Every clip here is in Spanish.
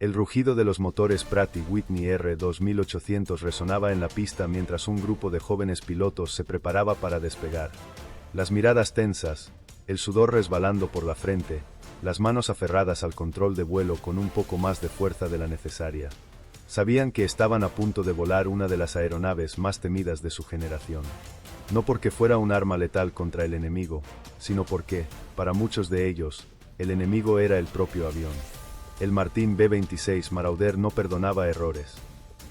El rugido de los motores Pratt & Whitney R2800 resonaba en la pista mientras un grupo de jóvenes pilotos se preparaba para despegar. Las miradas tensas, el sudor resbalando por la frente, las manos aferradas al control de vuelo con un poco más de fuerza de la necesaria. Sabían que estaban a punto de volar una de las aeronaves más temidas de su generación. No porque fuera un arma letal contra el enemigo, sino porque, para muchos de ellos, el enemigo era el propio avión. El Martin B-26 Marauder no perdonaba errores.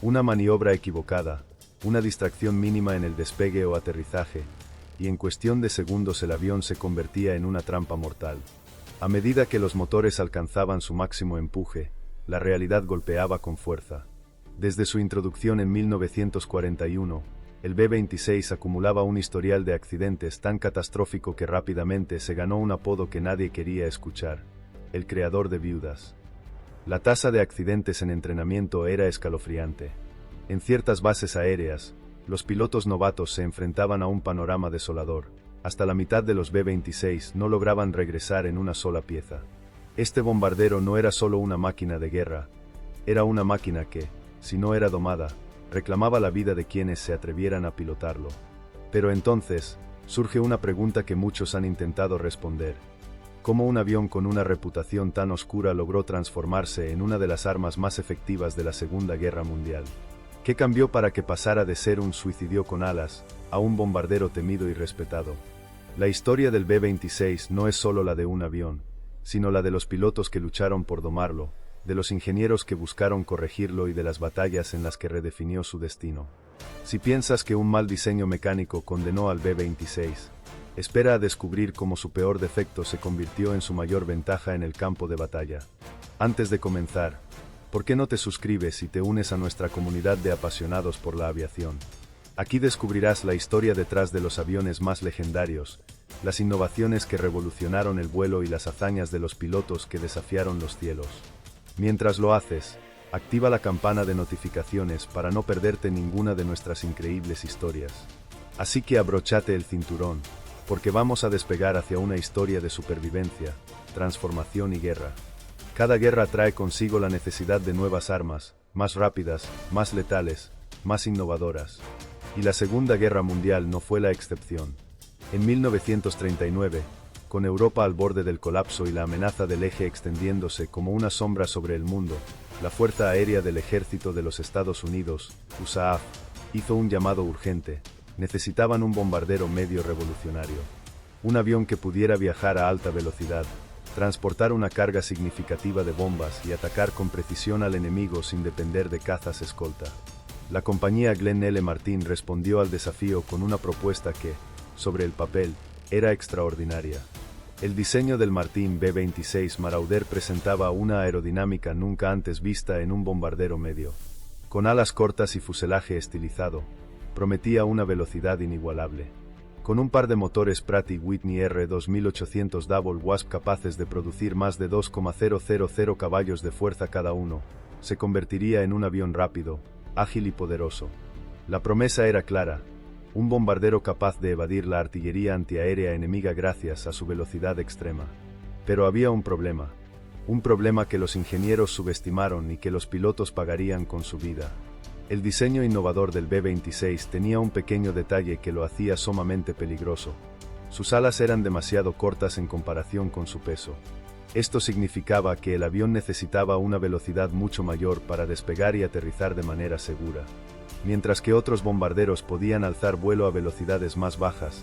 Una maniobra equivocada, una distracción mínima en el despegue o aterrizaje, y en cuestión de segundos el avión se convertía en una trampa mortal. A medida que los motores alcanzaban su máximo empuje, la realidad golpeaba con fuerza. Desde su introducción en 1941, el B-26 acumulaba un historial de accidentes tan catastrófico que rápidamente se ganó un apodo que nadie quería escuchar: el creador de viudas. La tasa de accidentes en entrenamiento era escalofriante. En ciertas bases aéreas, los pilotos novatos se enfrentaban a un panorama desolador. Hasta la mitad de los B-26 no lograban regresar en una sola pieza. Este bombardero no era solo una máquina de guerra, era una máquina que, si no era domada, reclamaba la vida de quienes se atrevieran a pilotarlo. Pero entonces, surge una pregunta que muchos han intentado responder: ¿cómo un avión con una reputación tan oscura logró transformarse en una de las armas más efectivas de la Segunda Guerra Mundial? ¿Qué cambió para que pasara de ser un suicidio con alas a un bombardero temido y respetado? La historia del B-26 no es solo la de un avión, sino la de los pilotos que lucharon por domarlo, de los ingenieros que buscaron corregirlo y de las batallas en las que redefinió su destino. Si piensas que un mal diseño mecánico condenó al B-26, espera a descubrir cómo su peor defecto se convirtió en su mayor ventaja en el campo de batalla. Antes de comenzar, ¿por qué no te suscribes y te unes a nuestra comunidad de apasionados por la aviación? Aquí descubrirás la historia detrás de los aviones más legendarios, las innovaciones que revolucionaron el vuelo y las hazañas de los pilotos que desafiaron los cielos. Mientras lo haces, activa la campana de notificaciones para no perderte ninguna de nuestras increíbles historias. Así que abróchate el cinturón, porque vamos a despegar hacia una historia de supervivencia, transformación y guerra. Cada guerra trae consigo la necesidad de nuevas armas, más rápidas, más letales, más innovadoras. Y la Segunda Guerra Mundial no fue la excepción. En 1939, con Europa al borde del colapso y la amenaza del eje extendiéndose como una sombra sobre el mundo, la Fuerza Aérea del Ejército de los Estados Unidos, USAF, hizo un llamado urgente. Necesitaban un bombardero medio revolucionario. Un avión que pudiera viajar a alta velocidad, transportar una carga significativa de bombas y atacar con precisión al enemigo sin depender de cazas escolta. La compañía Glenn L. Martin respondió al desafío con una propuesta que, sobre el papel, era extraordinaria. El diseño del Martin B-26 Marauder presentaba una aerodinámica nunca antes vista en un bombardero medio. Con alas cortas y fuselaje estilizado, prometía una velocidad inigualable. Con un par de motores Pratt & Whitney R2800 Double Wasp capaces de producir más de 2,000 caballos de fuerza cada uno, se convertiría en un avión rápido, ágil y poderoso. La promesa era clara: un bombardero capaz de evadir la artillería antiaérea enemiga gracias a su velocidad extrema. Pero había un problema que los ingenieros subestimaron y que los pilotos pagarían con su vida. El diseño innovador del B-26 tenía un pequeño detalle que lo hacía sumamente peligroso. Sus alas eran demasiado cortas en comparación con su peso. Esto significaba que el avión necesitaba una velocidad mucho mayor para despegar y aterrizar de manera segura. Mientras que otros bombarderos podían alzar vuelo a velocidades más bajas,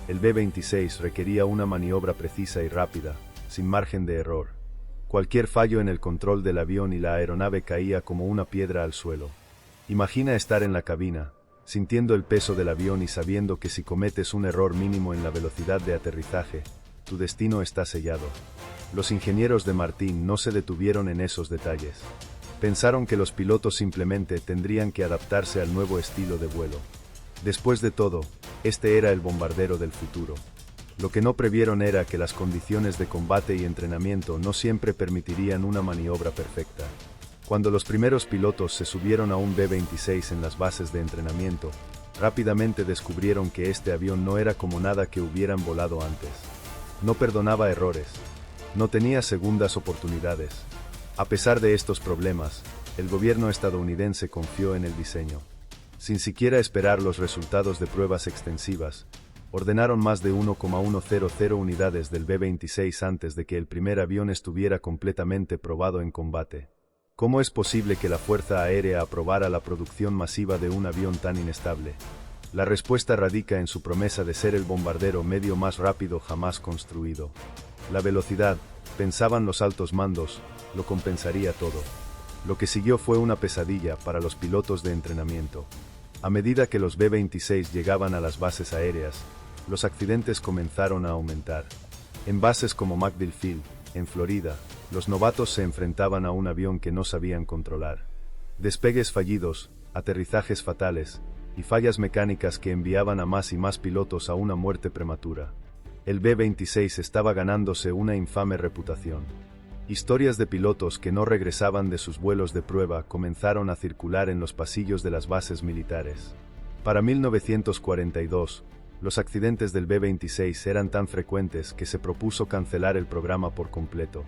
el B-26 requería una maniobra precisa y rápida, sin margen de error. Cualquier fallo en el control del avión y la aeronave caía como una piedra al suelo. Imagina estar en la cabina, sintiendo el peso del avión y sabiendo que si cometes un error mínimo en la velocidad de aterrizaje, tu destino está sellado. Los ingenieros de Martin no se detuvieron en esos detalles. Pensaron que los pilotos simplemente tendrían que adaptarse al nuevo estilo de vuelo. Después de todo, este era el bombardero del futuro. Lo que no previeron era que las condiciones de combate y entrenamiento no siempre permitirían una maniobra perfecta. Cuando los primeros pilotos se subieron a un B-26 en las bases de entrenamiento, rápidamente descubrieron que este avión no era como nada que hubieran volado antes. No perdonaba errores. No tenía segundas oportunidades. A pesar de estos problemas, el gobierno estadounidense confió en el diseño. Sin siquiera esperar los resultados de pruebas extensivas, ordenaron más de 1,100 unidades del B-26 antes de que el primer avión estuviera completamente probado en combate. ¿Cómo es posible que la Fuerza Aérea aprobara la producción masiva de un avión tan inestable? La respuesta radica en su promesa de ser el bombardero medio más rápido jamás construido. La velocidad, pensaban los altos mandos, lo compensaría todo. Lo que siguió fue una pesadilla para los pilotos de entrenamiento. A medida que los B-26 llegaban a las bases aéreas, los accidentes comenzaron a aumentar. En bases como MacDill Field, en Florida, los novatos se enfrentaban a un avión que no sabían controlar. Despegues fallidos, aterrizajes fatales, y fallas mecánicas que enviaban a más y más pilotos a una muerte prematura. El B-26 estaba ganándose una infame reputación. Historias de pilotos que no regresaban de sus vuelos de prueba comenzaron a circular en los pasillos de las bases militares. Para 1942, los accidentes del B-26 eran tan frecuentes que se propuso cancelar el programa por completo.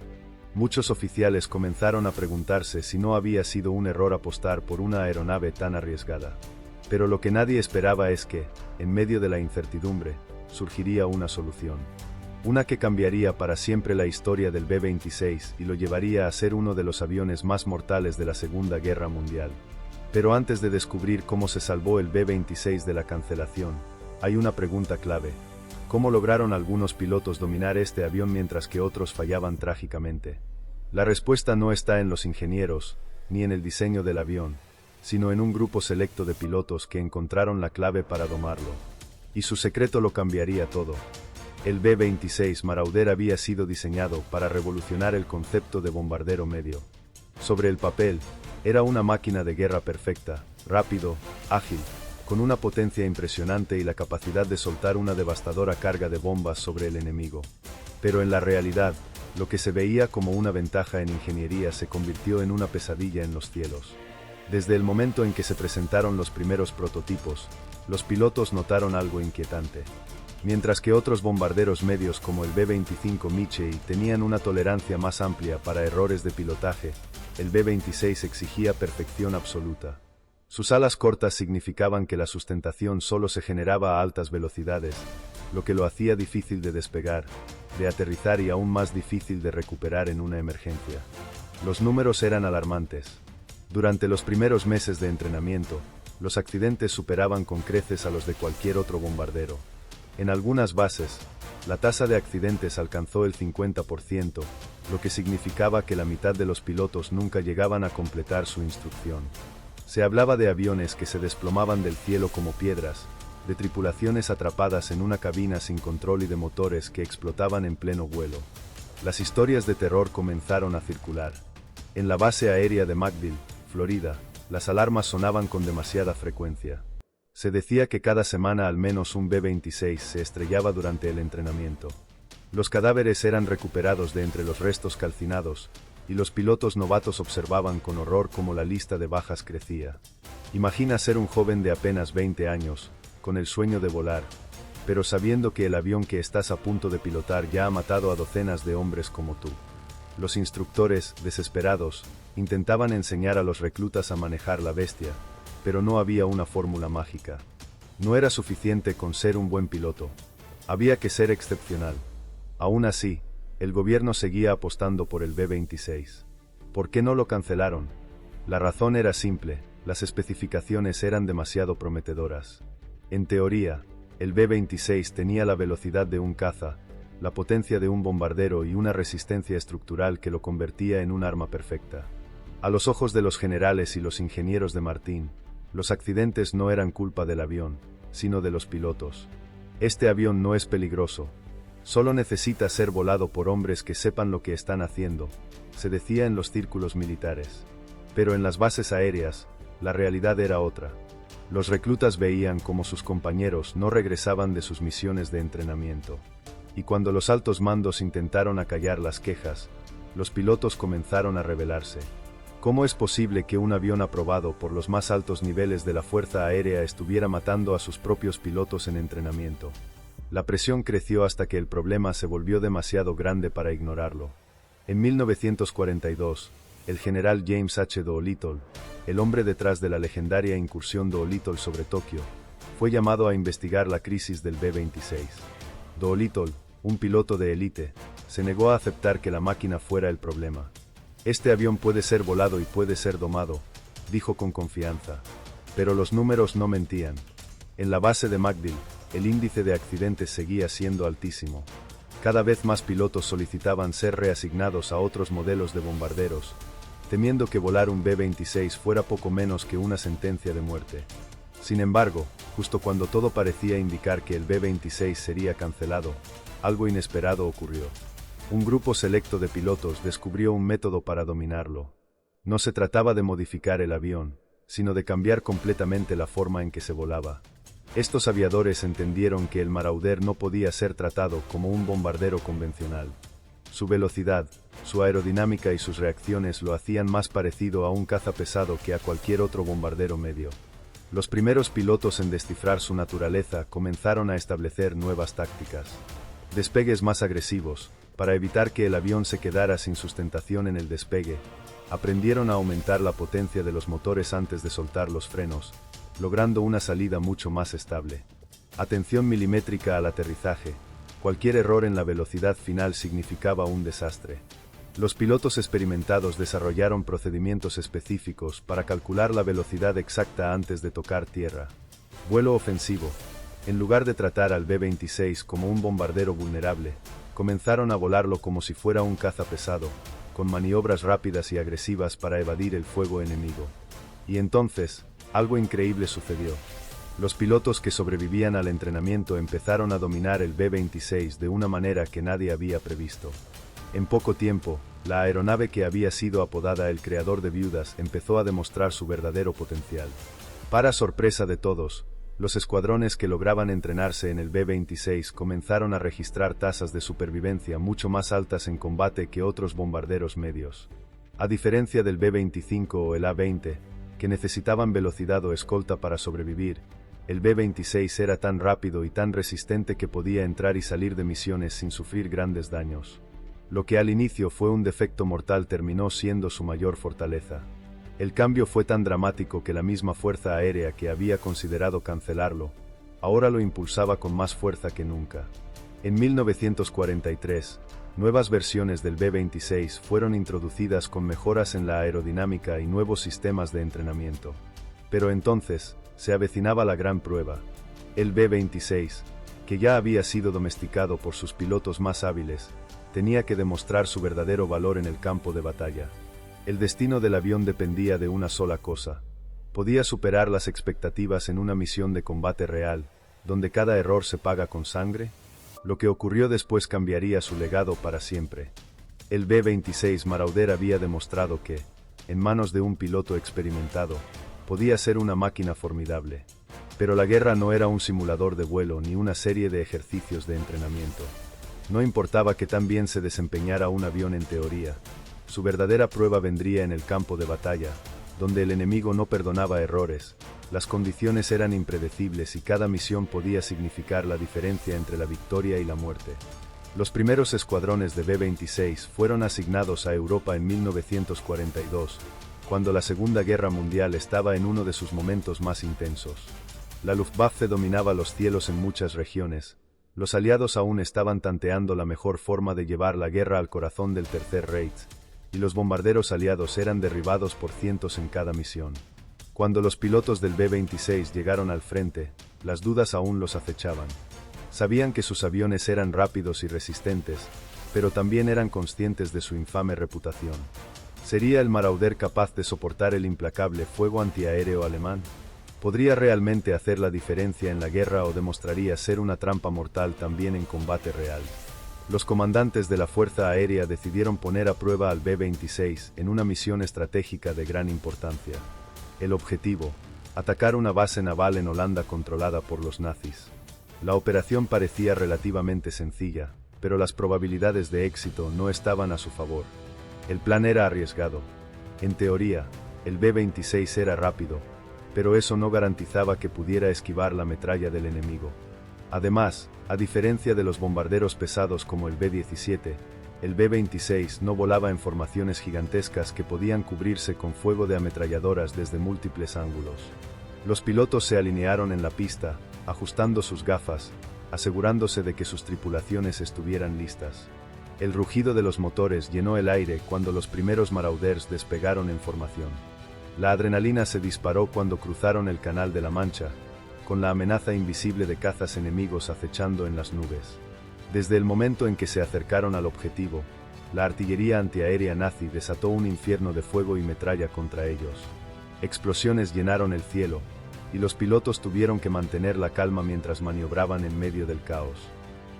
Muchos oficiales comenzaron a preguntarse si no había sido un error apostar por una aeronave tan arriesgada. Pero lo que nadie esperaba es que, en medio de la incertidumbre, surgiría una solución. Una que cambiaría para siempre la historia del B-26 y lo llevaría a ser uno de los aviones más mortales de la Segunda Guerra Mundial. Pero antes de descubrir cómo se salvó el B-26 de la cancelación, hay una pregunta clave. ¿Cómo lograron algunos pilotos dominar este avión mientras que otros fallaban trágicamente? La respuesta no está en los ingenieros, ni en el diseño del avión, sino en un grupo selecto de pilotos que encontraron la clave para domarlo. Y su secreto lo cambiaría todo. El B-26 Marauder había sido diseñado para revolucionar el concepto de bombardero medio. Sobre el papel, era una máquina de guerra perfecta, rápido, ágil, con una potencia impresionante y la capacidad de soltar una devastadora carga de bombas sobre el enemigo. Pero en la realidad, lo que se veía como una ventaja en ingeniería se convirtió en una pesadilla en los cielos. Desde el momento en que se presentaron los primeros prototipos, los pilotos notaron algo inquietante. Mientras que otros bombarderos medios como el B-25 Mitchell tenían una tolerancia más amplia para errores de pilotaje, el B-26 exigía perfección absoluta. Sus alas cortas significaban que la sustentación solo se generaba a altas velocidades, lo que lo hacía difícil de despegar, de aterrizar y aún más difícil de recuperar en una emergencia. Los números eran alarmantes. Durante los primeros meses de entrenamiento, los accidentes superaban con creces a los de cualquier otro bombardero. En algunas bases, la tasa de accidentes alcanzó el 50%, lo que significaba que la mitad de los pilotos nunca llegaban a completar su instrucción. Se hablaba de aviones que se desplomaban del cielo como piedras, de tripulaciones atrapadas en una cabina sin control y de motores que explotaban en pleno vuelo. Las historias de terror comenzaron a circular. En la base aérea de MacDill, Florida, las alarmas sonaban con demasiada frecuencia. Se decía que cada semana al menos un B-26 se estrellaba durante el entrenamiento. Los cadáveres eran recuperados de entre los restos calcinados, y los pilotos novatos observaban con horror cómo la lista de bajas crecía. Imagina ser un joven de apenas 20 años, con el sueño de volar, pero sabiendo que el avión que estás a punto de pilotar ya ha matado a docenas de hombres como tú. Los instructores, desesperados, intentaban enseñar a los reclutas a manejar la bestia, pero no había una fórmula mágica. No era suficiente con ser un buen piloto. Había que ser excepcional. Aún así, el gobierno seguía apostando por el B-26. ¿Por qué no lo cancelaron? La razón era simple, las especificaciones eran demasiado prometedoras. En teoría, el B-26 tenía la velocidad de un caza, la potencia de un bombardero y una resistencia estructural que lo convertía en un arma perfecta. A los ojos de los generales y los ingenieros de Martin, los accidentes no eran culpa del avión, sino de los pilotos. Este avión no es peligroso. Solo necesita ser volado por hombres que sepan lo que están haciendo, se decía en los círculos militares. Pero en las bases aéreas, la realidad era otra. Los reclutas veían cómo sus compañeros no regresaban de sus misiones de entrenamiento. Y cuando los altos mandos intentaron acallar las quejas, los pilotos comenzaron a rebelarse. ¿Cómo es posible que un avión aprobado por los más altos niveles de la Fuerza Aérea estuviera matando a sus propios pilotos en entrenamiento? La presión creció hasta que el problema se volvió demasiado grande para ignorarlo. En 1942, el general James H. Doolittle, el hombre detrás de la legendaria incursión Doolittle sobre Tokio, fue llamado a investigar la crisis del B-26. Doolittle, un piloto de élite, se negó a aceptar que la máquina fuera el problema. Este avión puede ser volado y puede ser domado, dijo con confianza. Pero los números no mentían. En la base de MacDill, el índice de accidentes seguía siendo altísimo. Cada vez más pilotos solicitaban ser reasignados a otros modelos de bombarderos, temiendo que volar un B-26 fuera poco menos que una sentencia de muerte. Sin embargo, justo cuando todo parecía indicar que el B-26 sería cancelado, algo inesperado ocurrió. Un grupo selecto de pilotos descubrió un método para dominarlo. No se trataba de modificar el avión, sino de cambiar completamente la forma en que se volaba. Estos aviadores entendieron que el Marauder no podía ser tratado como un bombardero convencional. Su velocidad, su aerodinámica y sus reacciones lo hacían más parecido a un caza pesado que a cualquier otro bombardero medio. Los primeros pilotos en descifrar su naturaleza comenzaron a establecer nuevas tácticas. Despegues más agresivos, para evitar que el avión se quedara sin sustentación en el despegue. Aprendieron a aumentar la potencia de los motores antes de soltar los frenos, logrando una salida mucho más estable. Atención milimétrica al aterrizaje. Cualquier error en la velocidad final significaba un desastre. Los pilotos experimentados desarrollaron procedimientos específicos para calcular la velocidad exacta antes de tocar tierra. Vuelo ofensivo. En lugar de tratar al B-26 como un bombardero vulnerable, comenzaron a volarlo como si fuera un caza pesado, con maniobras rápidas y agresivas para evadir el fuego enemigo. Y entonces, algo increíble sucedió. Los pilotos que sobrevivían al entrenamiento empezaron a dominar el B-26 de una manera que nadie había previsto. En poco tiempo, la aeronave que había sido apodada el creador de viudas empezó a demostrar su verdadero potencial. Para sorpresa de todos, los escuadrones que lograban entrenarse en el B-26 comenzaron a registrar tasas de supervivencia mucho más altas en combate que otros bombarderos medios. A diferencia del B-25 o el A-20, que necesitaban velocidad o escolta para sobrevivir, el B-26 era tan rápido y tan resistente que podía entrar y salir de misiones sin sufrir grandes daños. Lo que al inicio fue un defecto mortal terminó siendo su mayor fortaleza. El cambio fue tan dramático que la misma Fuerza Aérea que había considerado cancelarlo, ahora lo impulsaba con más fuerza que nunca. En 1943, nuevas versiones del B-26 fueron introducidas con mejoras en la aerodinámica y nuevos sistemas de entrenamiento. Pero entonces, se avecinaba la gran prueba. El B-26, que ya había sido domesticado por sus pilotos más hábiles, tenía que demostrar su verdadero valor en el campo de batalla. El destino del avión dependía de una sola cosa. Podía superar las expectativas en una misión de combate real, donde cada error se paga con sangre. Lo que ocurrió después cambiaría su legado para siempre. El B-26 Marauder había demostrado que, en manos de un piloto experimentado, podía ser una máquina formidable. Pero la guerra no era un simulador de vuelo ni una serie de ejercicios de entrenamiento. No importaba que tan bien se desempeñara un avión en teoría. Su verdadera prueba vendría en el campo de batalla, donde el enemigo no perdonaba errores, las condiciones eran impredecibles y cada misión podía significar la diferencia entre la victoria y la muerte. Los primeros escuadrones de B-26 fueron asignados a Europa en 1942, cuando la Segunda Guerra Mundial estaba en uno de sus momentos más intensos. La Luftwaffe dominaba los cielos en muchas regiones. Los aliados aún estaban tanteando la mejor forma de llevar la guerra al corazón del Tercer Reich, y los bombarderos aliados eran derribados por cientos en cada misión. Cuando los pilotos del B-26 llegaron al frente, las dudas aún los acechaban. Sabían que sus aviones eran rápidos y resistentes, pero también eran conscientes de su infame reputación. ¿Sería el Marauder capaz de soportar el implacable fuego antiaéreo alemán? ¿Podría realmente hacer la diferencia en la guerra o demostraría ser una trampa mortal también en combate real? Los comandantes de la Fuerza Aérea decidieron poner a prueba al B-26 en una misión estratégica de gran importancia. El objetivo: atacar una base naval en Holanda controlada por los nazis. La operación parecía relativamente sencilla, pero las probabilidades de éxito no estaban a su favor. El plan era arriesgado. En teoría, el B-26 era rápido, pero eso no garantizaba que pudiera esquivar la metralla del enemigo. Además, a diferencia de los bombarderos pesados como el B-17, El B-26 no volaba en formaciones gigantescas que podían cubrirse con fuego de ametralladoras desde múltiples ángulos. Los pilotos se alinearon en la pista, ajustando sus gafas, asegurándose de que sus tripulaciones estuvieran listas. El rugido de los motores llenó el aire cuando los primeros Marauders despegaron en formación. La adrenalina se disparó cuando cruzaron el Canal de la Mancha, con la amenaza invisible de cazas enemigos acechando en las nubes. Desde el momento en que se acercaron al objetivo, la artillería antiaérea nazi desató un infierno de fuego y metralla contra ellos. Explosiones llenaron el cielo, y los pilotos tuvieron que mantener la calma mientras maniobraban en medio del caos.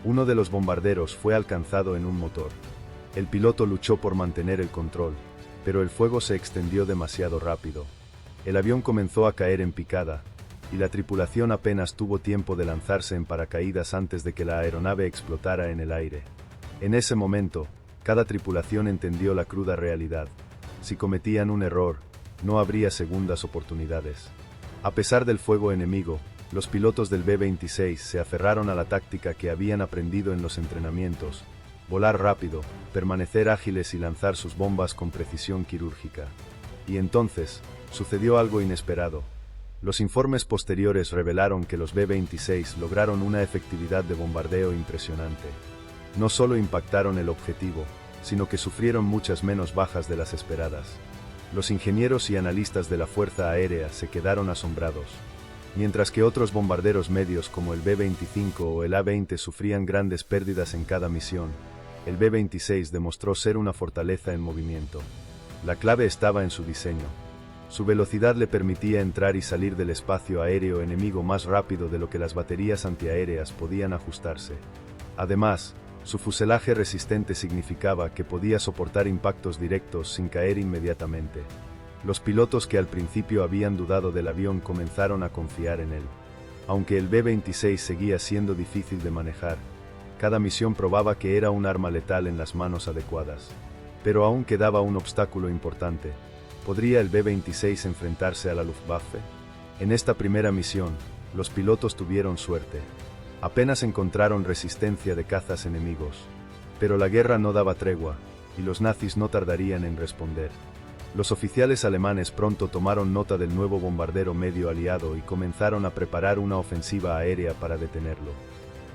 Uno de los bombarderos fue alcanzado en un motor. El piloto luchó por mantener el control, pero el fuego se extendió demasiado rápido. El avión comenzó a caer en picada, y la tripulación apenas tuvo tiempo de lanzarse en paracaídas antes de que la aeronave explotara en el aire. En ese momento, cada tripulación entendió la cruda realidad. Si cometían un error, no habría segundas oportunidades. A pesar del fuego enemigo, los pilotos del B-26 se aferraron a la táctica que habían aprendido en los entrenamientos: volar rápido, permanecer ágiles y lanzar sus bombas con precisión quirúrgica. Y entonces, sucedió algo inesperado. Los informes posteriores revelaron que los B-26 lograron una efectividad de bombardeo impresionante. No solo impactaron el objetivo, sino que sufrieron muchas menos bajas de las esperadas. Los ingenieros y analistas de la Fuerza Aérea se quedaron asombrados. Mientras que otros bombarderos medios como el B-25 o el A-20 sufrían grandes pérdidas en cada misión, el B-26 demostró ser una fortaleza en movimiento. La clave estaba en su diseño. Su velocidad le permitía entrar y salir del espacio aéreo enemigo más rápido de lo que las baterías antiaéreas podían ajustarse. Además, su fuselaje resistente significaba que podía soportar impactos directos sin caer inmediatamente. Los pilotos que al principio habían dudado del avión comenzaron a confiar en él. Aunque el B-26 seguía siendo difícil de manejar, cada misión probaba que era un arma letal en las manos adecuadas. Pero aún quedaba un obstáculo importante. ¿Podría el B-26 enfrentarse a la Luftwaffe? En esta primera misión, los pilotos tuvieron suerte. Apenas encontraron resistencia de cazas enemigos. Pero la guerra no daba tregua, y los nazis no tardarían en responder. Los oficiales alemanes pronto tomaron nota del nuevo bombardero medio aliado y comenzaron a preparar una ofensiva aérea para detenerlo.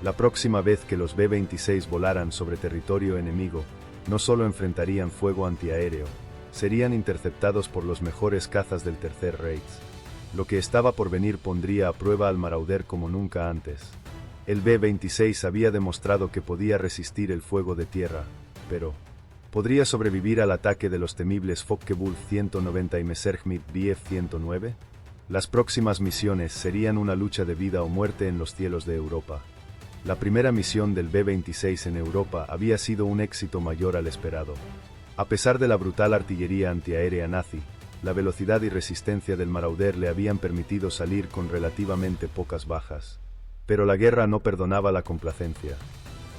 La próxima vez que los B-26 volaran sobre territorio enemigo, no solo enfrentarían fuego antiaéreo, serían interceptados por los mejores cazas del Tercer Reich. Lo que estaba por venir pondría a prueba al Marauder como nunca antes. El B-26 había demostrado que podía resistir el fuego de tierra, pero ¿podría sobrevivir al ataque de los temibles Focke-Wulf 190 y Messerschmitt Bf 109? Las próximas misiones serían una lucha de vida o muerte en los cielos de Europa. La primera misión del B-26 en Europa había sido un éxito mayor al esperado. A pesar de la brutal artillería antiaérea nazi, la velocidad y resistencia del Marauder le habían permitido salir con relativamente pocas bajas. Pero la guerra no perdonaba la complacencia.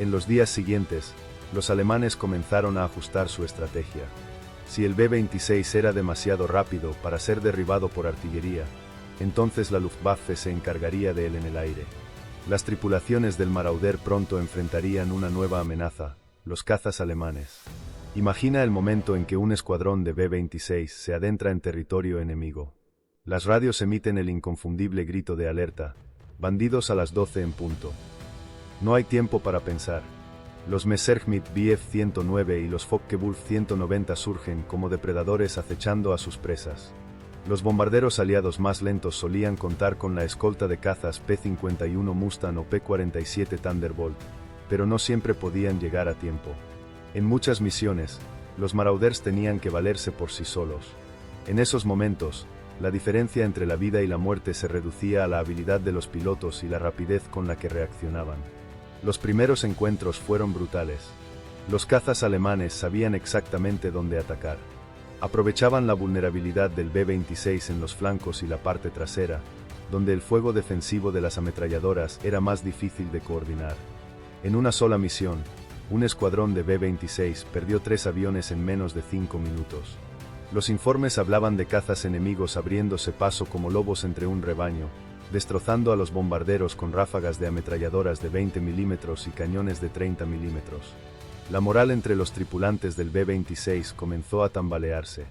En los días siguientes, los alemanes comenzaron a ajustar su estrategia. Si el B-26 era demasiado rápido para ser derribado por artillería, entonces la Luftwaffe se encargaría de él en el aire. Las tripulaciones del Marauder pronto enfrentarían una nueva amenaza: los cazas alemanes. Imagina el momento en que un escuadrón de B-26 se adentra en territorio enemigo. Las radios emiten el inconfundible grito de alerta: bandidos a las 12 en punto. No hay tiempo para pensar. Los Messerschmitt Bf 109 y los Focke-Wulf 190 surgen como depredadores acechando a sus presas. Los bombarderos aliados más lentos solían contar con la escolta de cazas P-51 Mustang o P-47 Thunderbolt, pero no siempre podían llegar a tiempo. En muchas misiones, los Marauders tenían que valerse por sí solos. En esos momentos, la diferencia entre la vida y la muerte se reducía a la habilidad de los pilotos y la rapidez con la que reaccionaban. Los primeros encuentros fueron brutales. Los cazas alemanes sabían exactamente dónde atacar. Aprovechaban la vulnerabilidad del B-26 en los flancos y la parte trasera, donde el fuego defensivo de las ametralladoras era más difícil de coordinar. En una sola misión, un escuadrón de B-26 perdió 3 aviones en menos de 5 minutos. Los informes hablaban de cazas enemigos abriéndose paso como lobos entre un rebaño, destrozando a los bombarderos con ráfagas de ametralladoras de 20 milímetros y cañones de 30 milímetros. La moral entre los tripulantes del B-26 comenzó a tambalearse.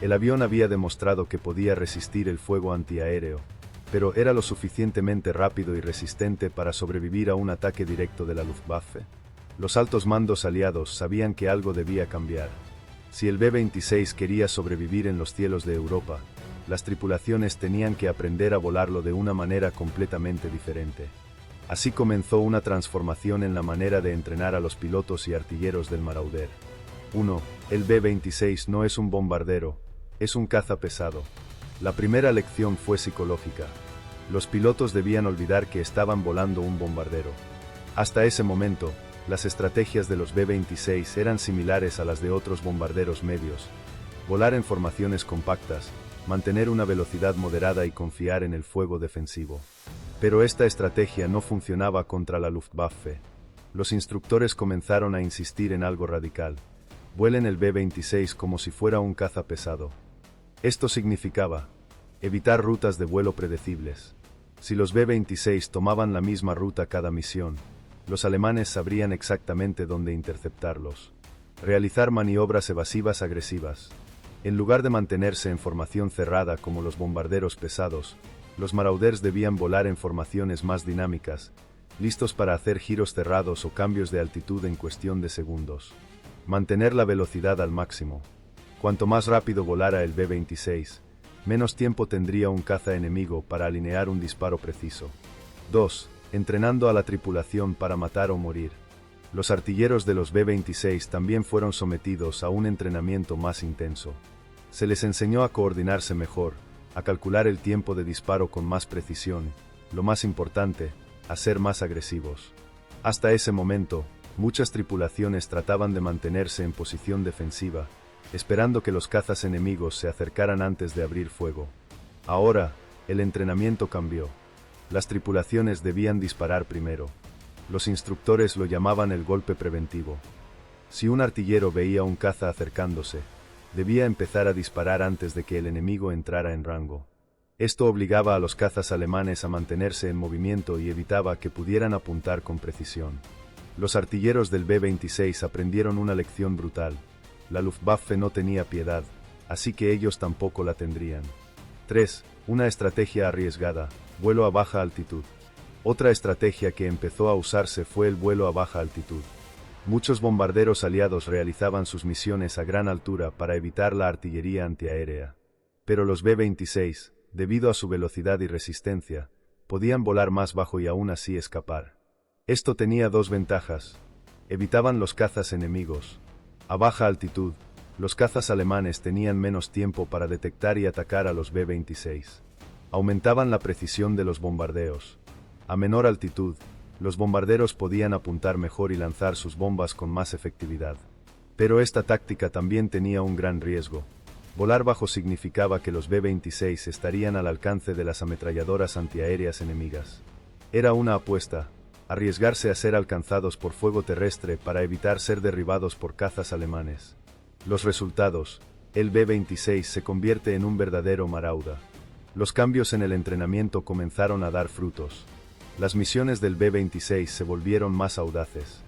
El avión había demostrado que podía resistir el fuego antiaéreo, pero ¿era lo suficientemente rápido y resistente para sobrevivir a un ataque directo de la Luftwaffe? Los altos mandos aliados sabían que algo debía cambiar. Si el B-26 quería sobrevivir en los cielos de Europa, las tripulaciones tenían que aprender a volarlo de una manera completamente diferente. Así comenzó una transformación en la manera de entrenar a los pilotos y artilleros del Marauder. 1. El B-26 no es un bombardero, es un caza pesado. La primera lección fue psicológica. Los pilotos debían olvidar que estaban volando un bombardero. Hasta ese momento, las estrategias de los B-26 eran similares a las de otros bombarderos medios: volar en formaciones compactas, mantener una velocidad moderada y confiar en el fuego defensivo. Pero esta estrategia no funcionaba contra la Luftwaffe. Los instructores comenzaron a insistir en algo radical: vuelen el B-26 como si fuera un caza pesado. Esto significaba evitar rutas de vuelo predecibles. Si los B-26 tomaban la misma ruta cada misión, los alemanes sabrían exactamente dónde interceptarlos. Realizar maniobras evasivas agresivas. En lugar de mantenerse en formación cerrada como los bombarderos pesados, los Marauders debían volar en formaciones más dinámicas, listos para hacer giros cerrados o cambios de altitud en cuestión de segundos. Mantener la velocidad al máximo. Cuanto más rápido volara el B-26, menos tiempo tendría un caza enemigo para alinear un disparo preciso. 2. Entrenando a la tripulación para matar o morir. Los artilleros de los B-26 también fueron sometidos a un entrenamiento más intenso. Se les enseñó a coordinarse mejor, a calcular el tiempo de disparo con más precisión, lo más importante, a ser más agresivos. Hasta ese momento, muchas tripulaciones trataban de mantenerse en posición defensiva, esperando que los cazas enemigos se acercaran antes de abrir fuego. Ahora, el entrenamiento cambió. Las tripulaciones debían disparar primero. Los instructores lo llamaban el golpe preventivo. Si un artillero veía un caza acercándose, debía empezar a disparar antes de que el enemigo entrara en rango. Esto obligaba a los cazas alemanes a mantenerse en movimiento y evitaba que pudieran apuntar con precisión. Los artilleros del B-26 aprendieron una lección brutal. La Luftwaffe no tenía piedad, así que ellos tampoco la tendrían. 3. Una estrategia arriesgada: vuelo a baja altitud. Otra estrategia que empezó a usarse fue el vuelo a baja altitud. Muchos bombarderos aliados realizaban sus misiones a gran altura para evitar la artillería antiaérea. Pero los B-26, debido a su velocidad y resistencia, podían volar más bajo y aún así escapar. Esto tenía dos ventajas: evitaban los cazas enemigos. A baja altitud, los cazas alemanes tenían menos tiempo para detectar y atacar a los B-26. Aumentaban la precisión de los bombardeos. A menor altitud, los bombarderos podían apuntar mejor y lanzar sus bombas con más efectividad. Pero esta táctica también tenía un gran riesgo. Volar bajo significaba que los B-26 estarían al alcance de las ametralladoras antiaéreas enemigas. Era una apuesta: arriesgarse a ser alcanzados por fuego terrestre para evitar ser derribados por cazas alemanes. Los resultados: el B-26 se convierte en un verdadero Marauder. Los cambios en el entrenamiento comenzaron a dar frutos. Las misiones del B-26 se volvieron más audaces.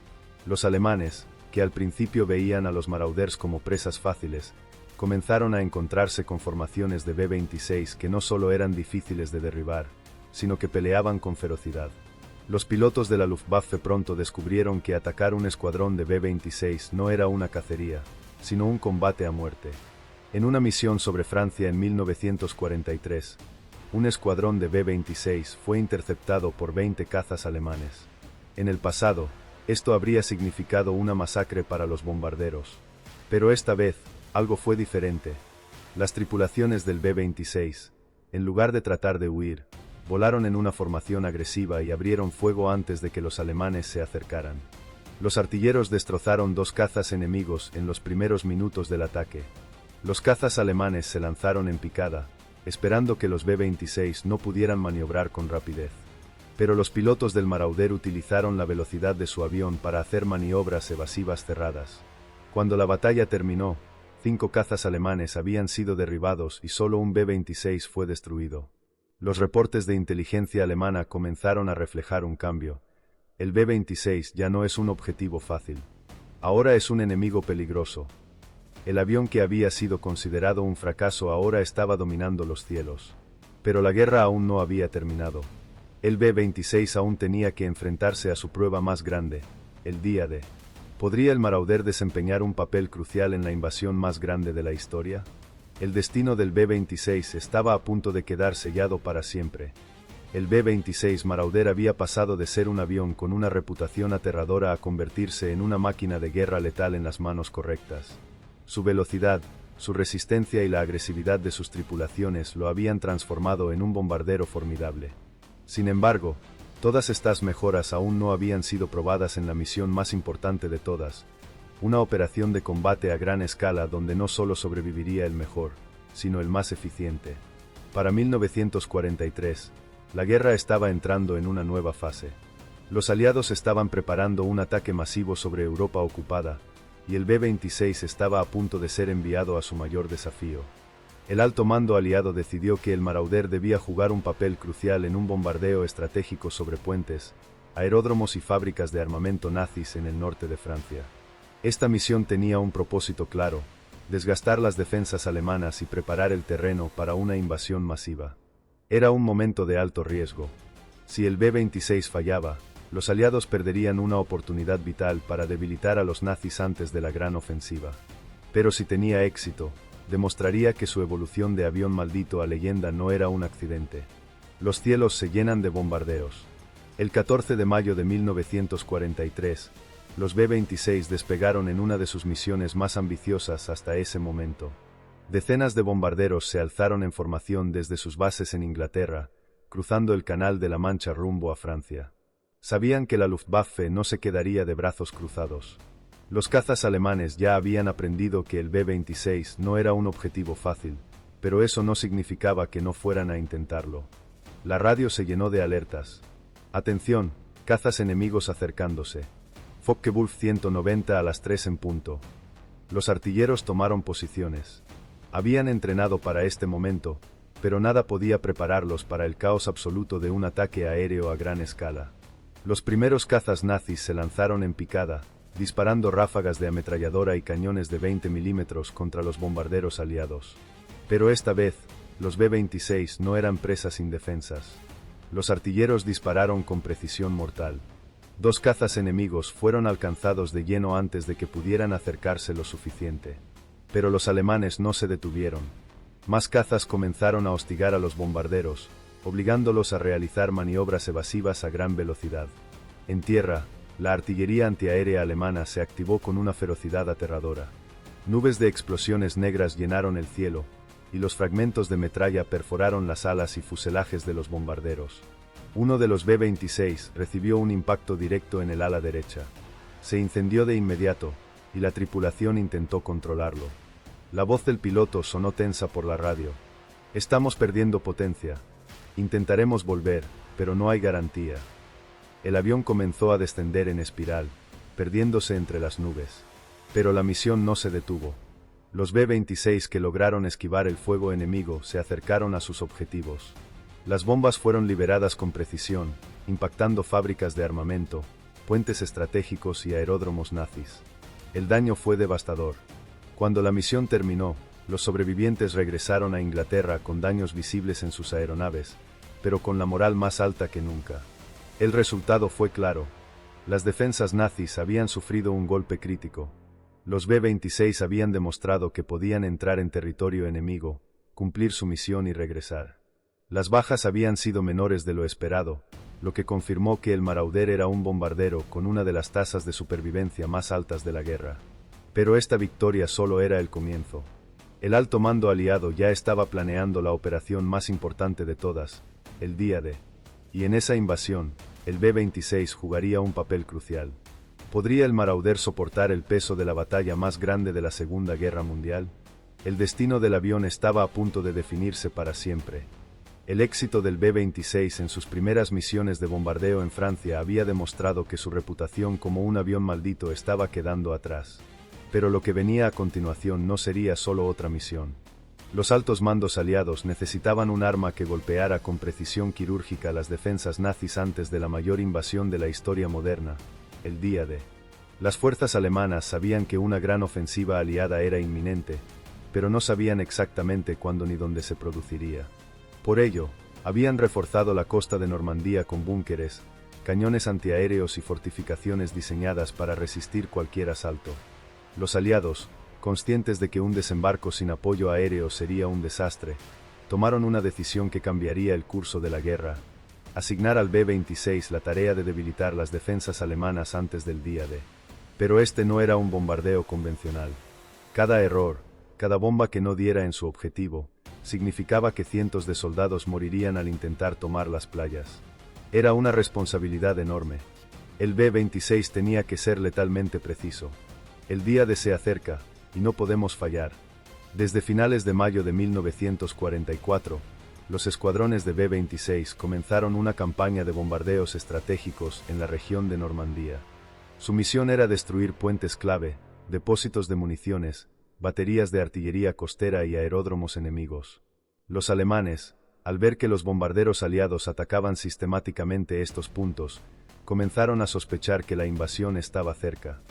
Los alemanes, que al principio veían a los Marauders como presas fáciles, comenzaron a encontrarse con formaciones de B-26 que no solo eran difíciles de derribar, sino que peleaban con ferocidad. Los pilotos de la Luftwaffe pronto descubrieron que atacar un escuadrón de B-26 no era una cacería, sino un combate a muerte. En una misión sobre Francia en 1943, un escuadrón de B-26 fue interceptado por 20 cazas alemanes. En el pasado, esto habría significado una masacre para los bombarderos. Pero esta vez, algo fue diferente. Las tripulaciones del B-26, en lugar de tratar de huir, volaron en una formación agresiva y abrieron fuego antes de que los alemanes se acercaran. Los artilleros destrozaron dos cazas enemigos en los primeros minutos del ataque. Los cazas alemanes se lanzaron en picada, esperando que los B-26 no pudieran maniobrar con rapidez. Pero los pilotos del Marauder utilizaron la velocidad de su avión para hacer maniobras evasivas cerradas. Cuando la batalla terminó, 5 cazas alemanes habían sido derribados y solo un B-26 fue destruido. Los reportes de inteligencia alemana comenzaron a reflejar un cambio. El B-26 ya no es un objetivo fácil. Ahora es un enemigo peligroso. El avión que había sido considerado un fracaso ahora estaba dominando los cielos. Pero la guerra aún no había terminado. El B-26 aún tenía que enfrentarse a su prueba más grande, el día D. ¿Podría el Marauder desempeñar un papel crucial en la invasión más grande de la historia? El destino del B-26 estaba a punto de quedar sellado para siempre. El B-26 Marauder había pasado de ser un avión con una reputación aterradora a convertirse en una máquina de guerra letal en las manos correctas. Su velocidad, su resistencia y la agresividad de sus tripulaciones lo habían transformado en un bombardero formidable. Sin embargo, todas estas mejoras aún no habían sido probadas en la misión más importante de todas, una operación de combate a gran escala donde no solo sobreviviría el mejor, sino el más eficiente. Para 1943, la guerra estaba entrando en una nueva fase. Los aliados estaban preparando un ataque masivo sobre Europa ocupada, y el B-26 estaba a punto de ser enviado a su mayor desafío. El alto mando aliado decidió que el Marauder debía jugar un papel crucial en un bombardeo estratégico sobre puentes, aeródromos y fábricas de armamento nazis en el norte de Francia. Esta misión tenía un propósito claro: desgastar las defensas alemanas y preparar el terreno para una invasión masiva. Era un momento de alto riesgo. Si el B-26 fallaba, los aliados perderían una oportunidad vital para debilitar a los nazis antes de la gran ofensiva. Pero si tenía éxito, demostraría que su evolución de avión maldito a leyenda no era un accidente. Los cielos se llenan de bombardeos. El 14 de mayo de 1943, los B-26 despegaron en una de sus misiones más ambiciosas hasta ese momento. Decenas de bombarderos se alzaron en formación desde sus bases en Inglaterra, cruzando el Canal de la Mancha rumbo a Francia. Sabían que la Luftwaffe no se quedaría de brazos cruzados. Los cazas alemanes ya habían aprendido que el B-26 no era un objetivo fácil, pero eso no significaba que no fueran a intentarlo. La radio se llenó de alertas. Atención, cazas enemigos acercándose. Focke-Wulf 190 a las 3 en punto. Los artilleros tomaron posiciones. Habían entrenado para este momento, pero nada podía prepararlos para el caos absoluto de un ataque aéreo a gran escala. Los primeros cazas nazis se lanzaron en picada, disparando ráfagas de ametralladora y cañones de 20 milímetros contra los bombarderos aliados. Pero esta vez, los B-26 no eran presas indefensas. Los artilleros dispararon con precisión mortal. 2 cazas enemigos fueron alcanzados de lleno antes de que pudieran acercarse lo suficiente. Pero los alemanes no se detuvieron. Más cazas comenzaron a hostigar a los bombarderos, obligándolos a realizar maniobras evasivas a gran velocidad. En tierra, la artillería antiaérea alemana se activó con una ferocidad aterradora. Nubes de explosiones negras llenaron el cielo, y los fragmentos de metralla perforaron las alas y fuselajes de los bombarderos. Uno de los B-26 recibió un impacto directo en el ala derecha. Se incendió de inmediato, y la tripulación intentó controlarlo. La voz del piloto sonó tensa por la radio. «Estamos perdiendo potencia. Intentaremos volver, pero no hay garantía». El avión comenzó a descender en espiral, perdiéndose entre las nubes. Pero la misión no se detuvo. Los B-26 que lograron esquivar el fuego enemigo se acercaron a sus objetivos. Las bombas fueron liberadas con precisión, impactando fábricas de armamento, puentes estratégicos y aeródromos nazis. El daño fue devastador. Cuando la misión terminó, los sobrevivientes regresaron a Inglaterra con daños visibles en sus aeronaves, pero con la moral más alta que nunca. El resultado fue claro. Las defensas nazis habían sufrido un golpe crítico. Los B-26 habían demostrado que podían entrar en territorio enemigo, cumplir su misión y regresar. Las bajas habían sido menores de lo esperado, lo que confirmó que el Marauder era un bombardero con una de las tasas de supervivencia más altas de la guerra. Pero esta victoria solo era el comienzo. El alto mando aliado ya estaba planeando la operación más importante de todas, el día D. Y en esa invasión, el B-26 jugaría un papel crucial. ¿Podría el Marauder soportar el peso de la batalla más grande de la Segunda Guerra Mundial? El destino del avión estaba a punto de definirse para siempre. El éxito del B-26 en sus primeras misiones de bombardeo en Francia había demostrado que su reputación como un avión maldito estaba quedando atrás. Pero lo que venía a continuación no sería solo otra misión. Los altos mandos aliados necesitaban un arma que golpeara con precisión quirúrgica las defensas nazis antes de la mayor invasión de la historia moderna, el día D. Las fuerzas alemanas sabían que una gran ofensiva aliada era inminente, pero no sabían exactamente cuándo ni dónde se produciría. Por ello, habían reforzado la costa de Normandía con búnkeres, cañones antiaéreos y fortificaciones diseñadas para resistir cualquier asalto. Los aliados, conscientes de que un desembarco sin apoyo aéreo sería un desastre, tomaron una decisión que cambiaría el curso de la guerra: asignar al B-26 la tarea de debilitar las defensas alemanas antes del día D. Pero este no era un bombardeo convencional. Cada error, cada bomba que no diera en su objetivo, significaba que cientos de soldados morirían al intentar tomar las playas. Era una responsabilidad enorme. El B-26 tenía que ser letalmente preciso. El día D se acerca, y no podemos fallar. Desde finales de mayo de 1944, los escuadrones de B-26 comenzaron una campaña de bombardeos estratégicos en la región de Normandía. Su misión era destruir puentes clave, depósitos de municiones, baterías de artillería costera y aeródromos enemigos. Los alemanes, al ver que los bombarderos aliados atacaban sistemáticamente estos puntos, comenzaron a sospechar que la invasión estaba cerca.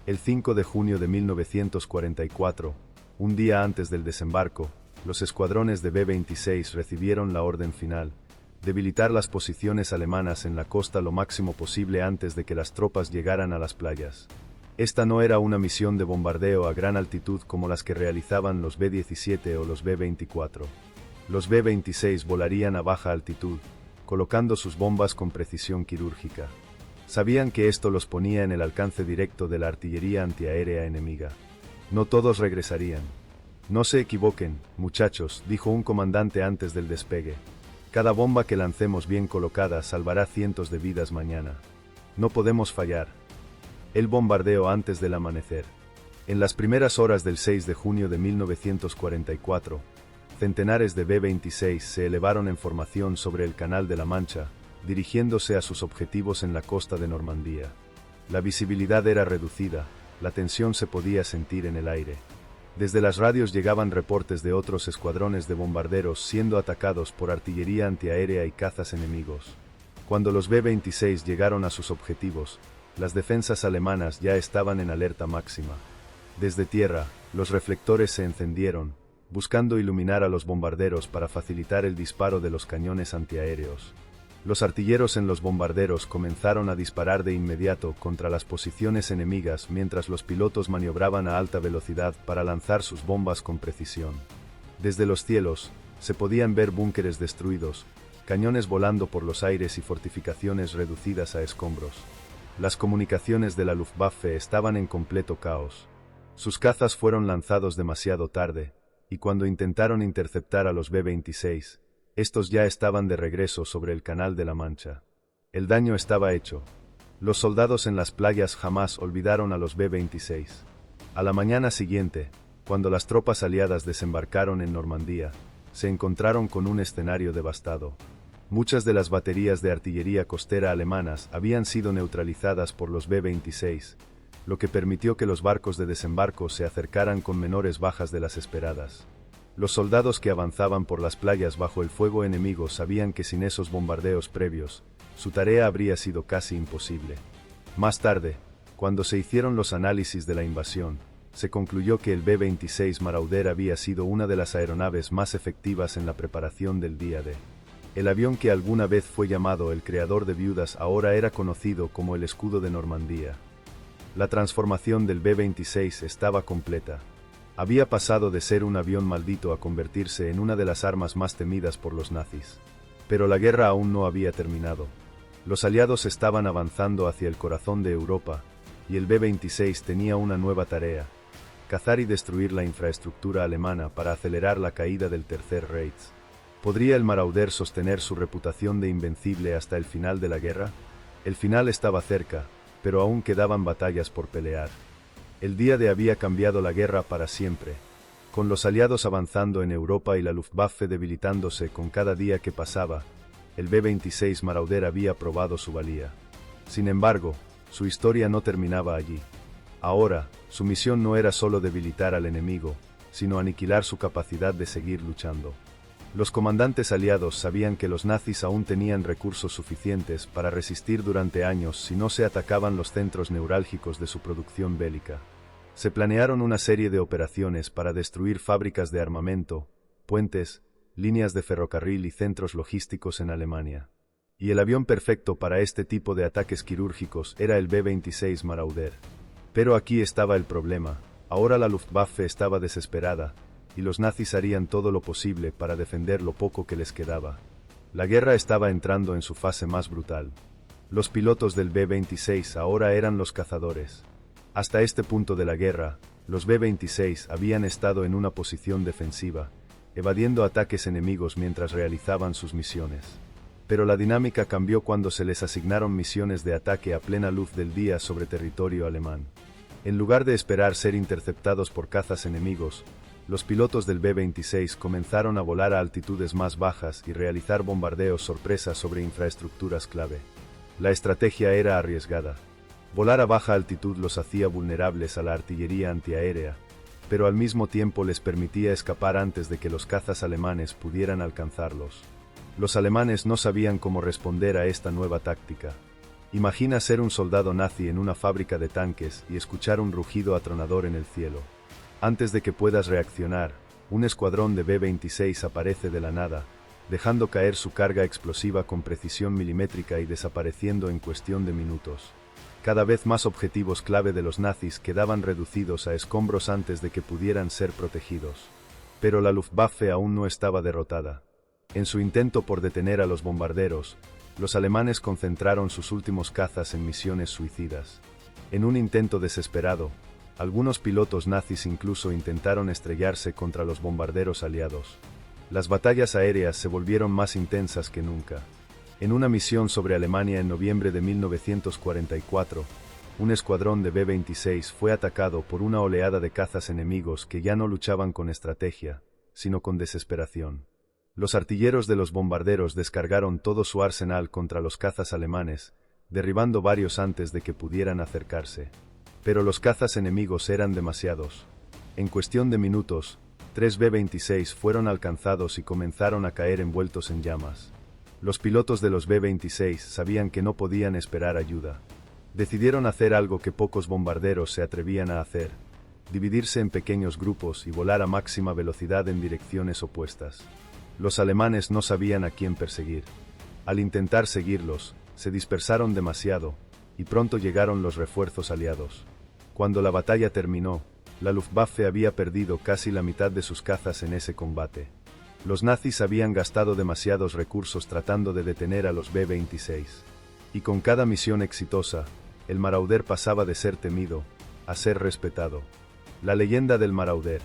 El 5 de junio de 1944, un día antes del desembarco, los escuadrones de B-26 recibieron la orden final: debilitar las posiciones alemanas en la costa lo máximo posible antes de que las tropas llegaran a las playas. Esta no era una misión de bombardeo a gran altitud como las que realizaban los B-17 o los B-24. Los B-26 volarían a baja altitud, colocando sus bombas con precisión quirúrgica. Sabían que esto los ponía en el alcance directo de la artillería antiaérea enemiga. No todos regresarían. «No se equivoquen, muchachos», dijo un comandante antes del despegue. «Cada bomba que lancemos bien colocada salvará cientos de vidas mañana. No podemos fallar». El bombardeo antes del amanecer. En las primeras horas del 6 de junio de 1944, centenares de B-26 se elevaron en formación sobre el Canal de la Mancha, dirigiéndose a sus objetivos en la costa de Normandía. La visibilidad era reducida, la tensión se podía sentir en el aire. Desde las radios llegaban reportes de otros escuadrones de bombarderos siendo atacados por artillería antiaérea y cazas enemigos. Cuando los B-26 llegaron a sus objetivos, las defensas alemanas ya estaban en alerta máxima. Desde tierra, los reflectores se encendieron, buscando iluminar a los bombarderos para facilitar el disparo de los cañones antiaéreos. Los artilleros en los bombarderos comenzaron a disparar de inmediato contra las posiciones enemigas mientras los pilotos maniobraban a alta velocidad para lanzar sus bombas con precisión. Desde los cielos, se podían ver búnkeres destruidos, cañones volando por los aires y fortificaciones reducidas a escombros. Las comunicaciones de la Luftwaffe estaban en completo caos. Sus cazas fueron lanzados demasiado tarde, y cuando intentaron interceptar a los B-26, estos ya estaban de regreso sobre el Canal de la Mancha. El daño estaba hecho. Los soldados en las playas jamás olvidaron a los B-26. A la mañana siguiente, cuando las tropas aliadas desembarcaron en Normandía, se encontraron con un escenario devastado. Muchas de las baterías de artillería costera alemanas habían sido neutralizadas por los B-26, lo que permitió que los barcos de desembarco se acercaran con menores bajas de las esperadas. Los soldados que avanzaban por las playas bajo el fuego enemigo sabían que sin esos bombardeos previos, su tarea habría sido casi imposible. Más tarde, cuando se hicieron los análisis de la invasión, se concluyó que el B-26 Marauder había sido una de las aeronaves más efectivas en la preparación del día D. El avión que alguna vez fue llamado el creador de viudas ahora era conocido como el escudo de Normandía. La transformación del B-26 estaba completa. Había pasado de ser un avión maldito a convertirse en una de las armas más temidas por los nazis. Pero la guerra aún no había terminado. Los aliados estaban avanzando hacia el corazón de Europa, y el B-26 tenía una nueva tarea: cazar y destruir la infraestructura alemana para acelerar la caída del Tercer Reich. ¿Podría el Marauder sostener su reputación de invencible hasta el final de la guerra? El final estaba cerca, pero aún quedaban batallas por pelear. El día D había cambiado la guerra para siempre, con los aliados avanzando en Europa y la Luftwaffe debilitándose con cada día que pasaba. El B-26 Marauder había probado su valía. Sin embargo, su historia no terminaba allí. Ahora, su misión no era solo debilitar al enemigo, sino aniquilar su capacidad de seguir luchando. Los comandantes aliados sabían que los nazis aún tenían recursos suficientes para resistir durante años si no se atacaban los centros neurálgicos de su producción bélica. Se planearon una serie de operaciones para destruir fábricas de armamento, puentes, líneas de ferrocarril y centros logísticos en Alemania. Y el avión perfecto para este tipo de ataques quirúrgicos era el B-26 Marauder. Pero aquí estaba el problema. Ahora la Luftwaffe estaba desesperada, y los nazis harían todo lo posible para defender lo poco que les quedaba. La guerra estaba entrando en su fase más brutal. Los pilotos del B-26 ahora eran los cazadores. Hasta este punto de la guerra, los B-26 habían estado en una posición defensiva, evadiendo ataques enemigos mientras realizaban sus misiones. Pero la dinámica cambió cuando se les asignaron misiones de ataque a plena luz del día sobre territorio alemán. En lugar de esperar ser interceptados por cazas enemigos, los pilotos del B-26 comenzaron a volar a altitudes más bajas y realizar bombardeos sorpresa sobre infraestructuras clave. La estrategia era arriesgada. Volar a baja altitud los hacía vulnerables a la artillería antiaérea, pero al mismo tiempo les permitía escapar antes de que los cazas alemanes pudieran alcanzarlos. Los alemanes no sabían cómo responder a esta nueva táctica. Imagina ser un soldado nazi en una fábrica de tanques y escuchar un rugido atronador en el cielo. Antes de que puedas reaccionar, un escuadrón de B-26 aparece de la nada, dejando caer su carga explosiva con precisión milimétrica y desapareciendo en cuestión de minutos. Cada vez más objetivos clave de los nazis quedaban reducidos a escombros antes de que pudieran ser protegidos. Pero la Luftwaffe aún no estaba derrotada. En su intento por detener a los bombarderos, los alemanes concentraron sus últimos cazas en misiones suicidas. En un intento desesperado, algunos pilotos nazis incluso intentaron estrellarse contra los bombarderos aliados. Las batallas aéreas se volvieron más intensas que nunca. En una misión sobre Alemania en noviembre de 1944, un escuadrón de B-26 fue atacado por una oleada de cazas enemigos que ya no luchaban con estrategia, sino con desesperación. Los artilleros de los bombarderos descargaron todo su arsenal contra los cazas alemanes, derribando varios antes de que pudieran acercarse. Pero los cazas enemigos eran demasiados. En cuestión de minutos, 3 B-26 fueron alcanzados y comenzaron a caer envueltos en llamas. Los pilotos de los B-26 sabían que no podían esperar ayuda. Decidieron hacer algo que pocos bombarderos se atrevían a hacer: dividirse en pequeños grupos y volar a máxima velocidad en direcciones opuestas. Los alemanes no sabían a quién perseguir. Al intentar seguirlos, se dispersaron demasiado, y pronto llegaron los refuerzos aliados. Cuando la batalla terminó, la Luftwaffe había perdido casi la mitad de sus cazas en ese combate. Los nazis habían gastado demasiados recursos tratando de detener a los B-26. Y con cada misión exitosa, el Marauder pasaba de ser temido a ser respetado. La leyenda del Marauder.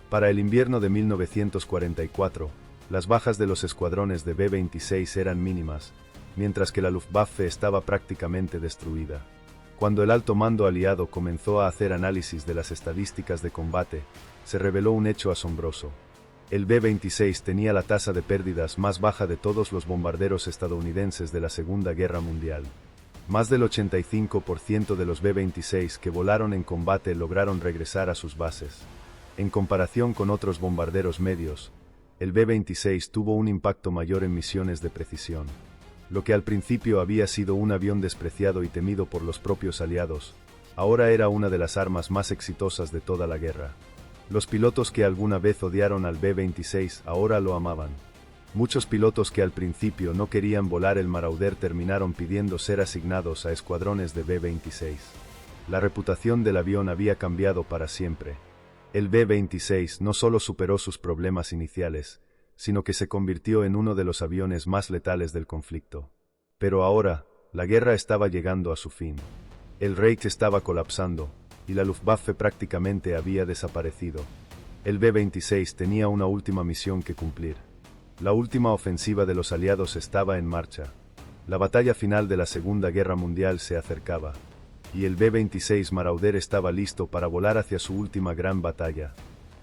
Para el invierno de 1944, las bajas de los escuadrones de B-26 eran mínimas, mientras que la Luftwaffe estaba prácticamente destruida. Cuando el alto mando aliado comenzó a hacer análisis de las estadísticas de combate, se reveló un hecho asombroso. El B-26 tenía la tasa de pérdidas más baja de todos los bombarderos estadounidenses de la Segunda Guerra Mundial. Más del 85% de los B-26 que volaron en combate lograron regresar a sus bases. En comparación con otros bombarderos medios, el B-26 tuvo un impacto mayor en misiones de precisión. Lo que al principio había sido un avión despreciado y temido por los propios aliados, ahora era una de las armas más exitosas de toda la guerra. Los pilotos que alguna vez odiaron al B-26 ahora lo amaban. Muchos pilotos que al principio no querían volar el Marauder terminaron pidiendo ser asignados a escuadrones de B-26. La reputación del avión había cambiado para siempre. El B-26 no solo superó sus problemas iniciales, sino que se convirtió en uno de los aviones más letales del conflicto. Pero ahora, la guerra estaba llegando a su fin. El Reich estaba colapsando, y la Luftwaffe prácticamente había desaparecido. El B-26 tenía una última misión que cumplir. La última ofensiva de los aliados estaba en marcha. La batalla final de la Segunda Guerra Mundial se acercaba, y el B-26 Marauder estaba listo para volar hacia su última gran batalla.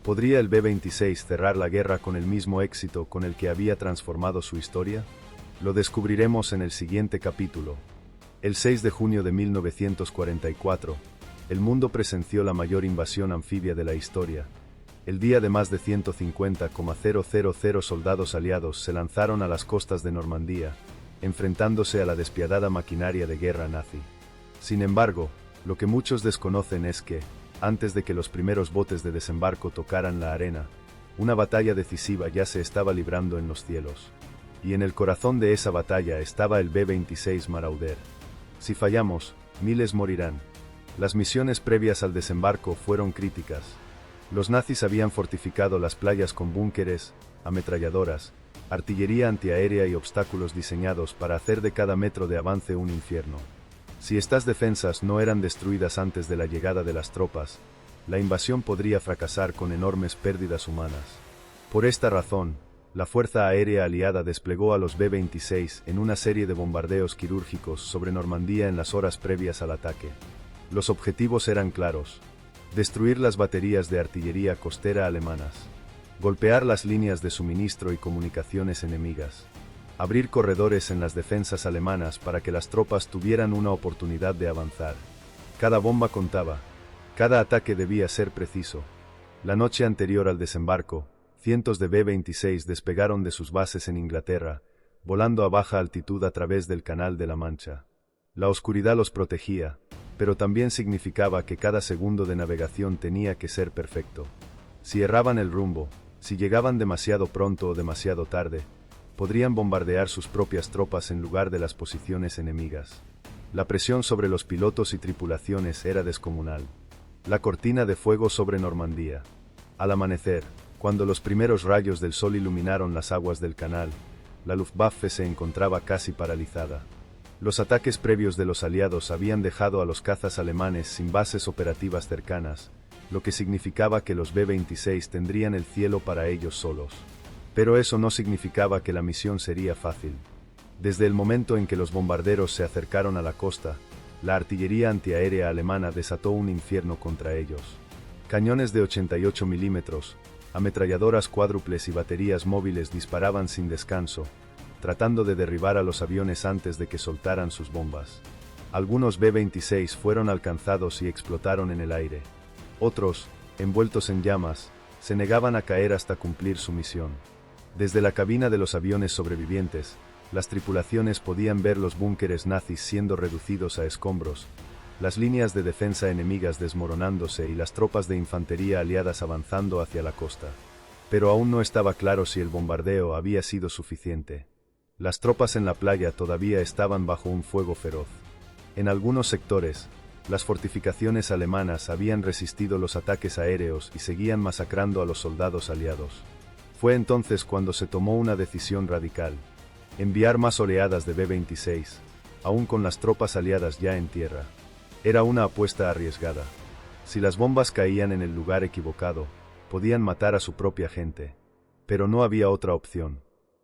¿Podría el B-26 cerrar la guerra con el mismo éxito con el que había transformado su historia? Lo descubriremos en el siguiente capítulo. El 6 de junio de 1944, el mundo presenció la mayor invasión anfibia de la historia, El día de más de 150,000 soldados aliados se lanzaron a las costas de Normandía, enfrentándose a la despiadada maquinaria de guerra nazi. Sin embargo, lo que muchos desconocen es que, antes de que los primeros botes de desembarco tocaran la arena, una batalla decisiva ya se estaba librando en los cielos. Y en el corazón de esa batalla estaba el B-26 Marauder. Si fallamos, miles morirán. Las misiones previas al desembarco fueron críticas. Los nazis habían fortificado las playas con búnkeres, ametralladoras, artillería antiaérea y obstáculos diseñados para hacer de cada metro de avance un infierno. Si estas defensas no eran destruidas antes de la llegada de las tropas, la invasión podría fracasar con enormes pérdidas humanas. Por esta razón, la Fuerza Aérea Aliada desplegó a los B-26 en una serie de bombardeos quirúrgicos sobre Normandía en las horas previas al ataque. Los objetivos eran claros: destruir las baterías de artillería costera alemanas, golpear las líneas de suministro y comunicaciones enemigas, abrir corredores en las defensas alemanas para que las tropas tuvieran una oportunidad de avanzar. Cada bomba contaba. Cada ataque debía ser preciso. La noche anterior al desembarco, cientos de B-26 despegaron de sus bases en Inglaterra, volando a baja altitud a través del Canal de la Mancha. La oscuridad los protegía, pero también significaba que cada segundo de navegación tenía que ser perfecto. Si erraban el rumbo, si llegaban demasiado pronto o demasiado tarde, podrían bombardear sus propias tropas en lugar de las posiciones enemigas. La presión sobre los pilotos y tripulaciones era descomunal. La cortina de fuego sobre Normandía. Al amanecer, cuando los primeros rayos del sol iluminaron las aguas del canal, la Luftwaffe se encontraba casi paralizada. Los ataques previos de los aliados habían dejado a los cazas alemanes sin bases operativas cercanas, lo que significaba que los B-26 tendrían el cielo para ellos solos. Pero eso no significaba que la misión sería fácil. Desde el momento en que los bombarderos se acercaron a la costa, la artillería antiaérea alemana desató un infierno contra ellos. Cañones de 88 milímetros, ametralladoras cuádruples y baterías móviles disparaban sin descanso, tratando de derribar a los aviones antes de que soltaran sus bombas. Algunos B-26 fueron alcanzados y explotaron en el aire. Otros, envueltos en llamas, se negaban a caer hasta cumplir su misión. Desde la cabina de los aviones sobrevivientes, las tripulaciones podían ver los búnkeres nazis siendo reducidos a escombros, las líneas de defensa enemigas desmoronándose y las tropas de infantería aliadas avanzando hacia la costa. Pero aún no estaba claro si el bombardeo había sido suficiente. Las tropas en la playa todavía estaban bajo un fuego feroz. En algunos sectores, las fortificaciones alemanas habían resistido los ataques aéreos y seguían masacrando a los soldados aliados. Fue entonces cuando se tomó una decisión radical: enviar más oleadas de B-26, aún con las tropas aliadas ya en tierra. Era una apuesta arriesgada. Si las bombas caían en el lugar equivocado, podían matar a su propia gente. Pero no había otra opción.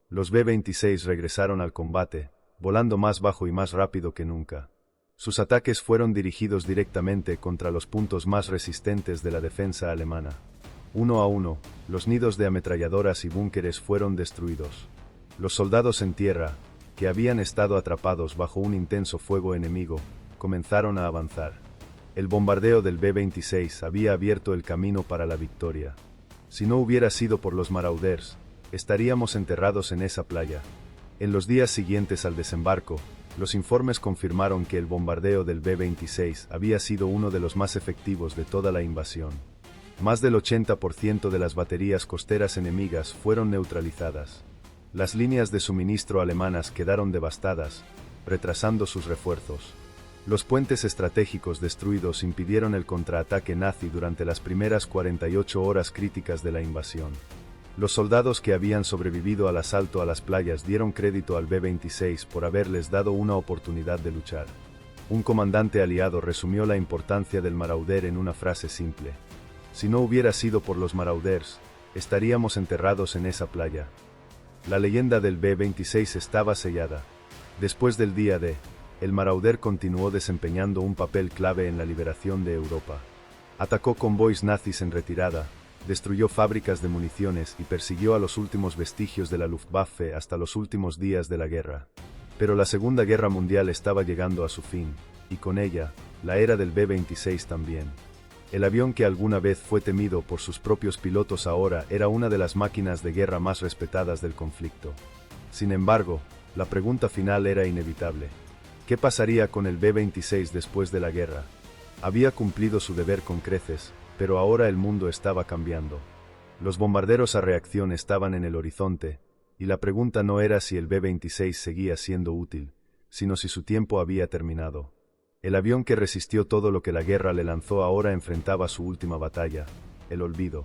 Los B-26 regresaron al combate, volando más bajo y más rápido que nunca. Sus ataques fueron dirigidos directamente contra los puntos más resistentes de la defensa alemana. Uno a uno, los nidos de ametralladoras y búnkeres fueron destruidos. Los soldados en tierra, que habían estado atrapados bajo un intenso fuego enemigo, comenzaron a avanzar. El bombardeo del B-26 había abierto el camino para la victoria. Si no hubiera sido por los Marauders, estaríamos enterrados en esa playa. En los días siguientes al desembarco, los informes confirmaron que el bombardeo del B-26 había sido uno de los más efectivos de toda la invasión. Más del 80% de las baterías costeras enemigas fueron neutralizadas. Las líneas de suministro alemanas quedaron devastadas, retrasando sus refuerzos. Los puentes estratégicos destruidos impidieron el contraataque nazi durante las primeras 48 horas críticas de la invasión. Los soldados que habían sobrevivido al asalto a las playas dieron crédito al B-26 por haberles dado una oportunidad de luchar. Un comandante aliado resumió la importancia del Marauder en una frase simple: si no hubiera sido por los Marauders, estaríamos enterrados en esa playa. La leyenda del B-26 estaba sellada. Después del día D, el Marauder continuó desempeñando un papel clave en la liberación de Europa. Atacó convoys nazis en retirada, destruyó fábricas de municiones y persiguió a los últimos vestigios de la Luftwaffe hasta los últimos días de la guerra. Pero la Segunda Guerra Mundial estaba llegando a su fin, y con ella, la era del B-26 también. El avión que alguna vez fue temido por sus propios pilotos ahora era una de las máquinas de guerra más respetadas del conflicto. Sin embargo, la pregunta final era inevitable. ¿Qué pasaría con el B-26 después de la guerra? Había cumplido su deber con creces, pero ahora el mundo estaba cambiando. Los bombarderos a reacción estaban en el horizonte, y la pregunta no era si el B-26 seguía siendo útil, sino si su tiempo había terminado. El avión que resistió todo lo que la guerra le lanzó ahora enfrentaba su última batalla, el olvido.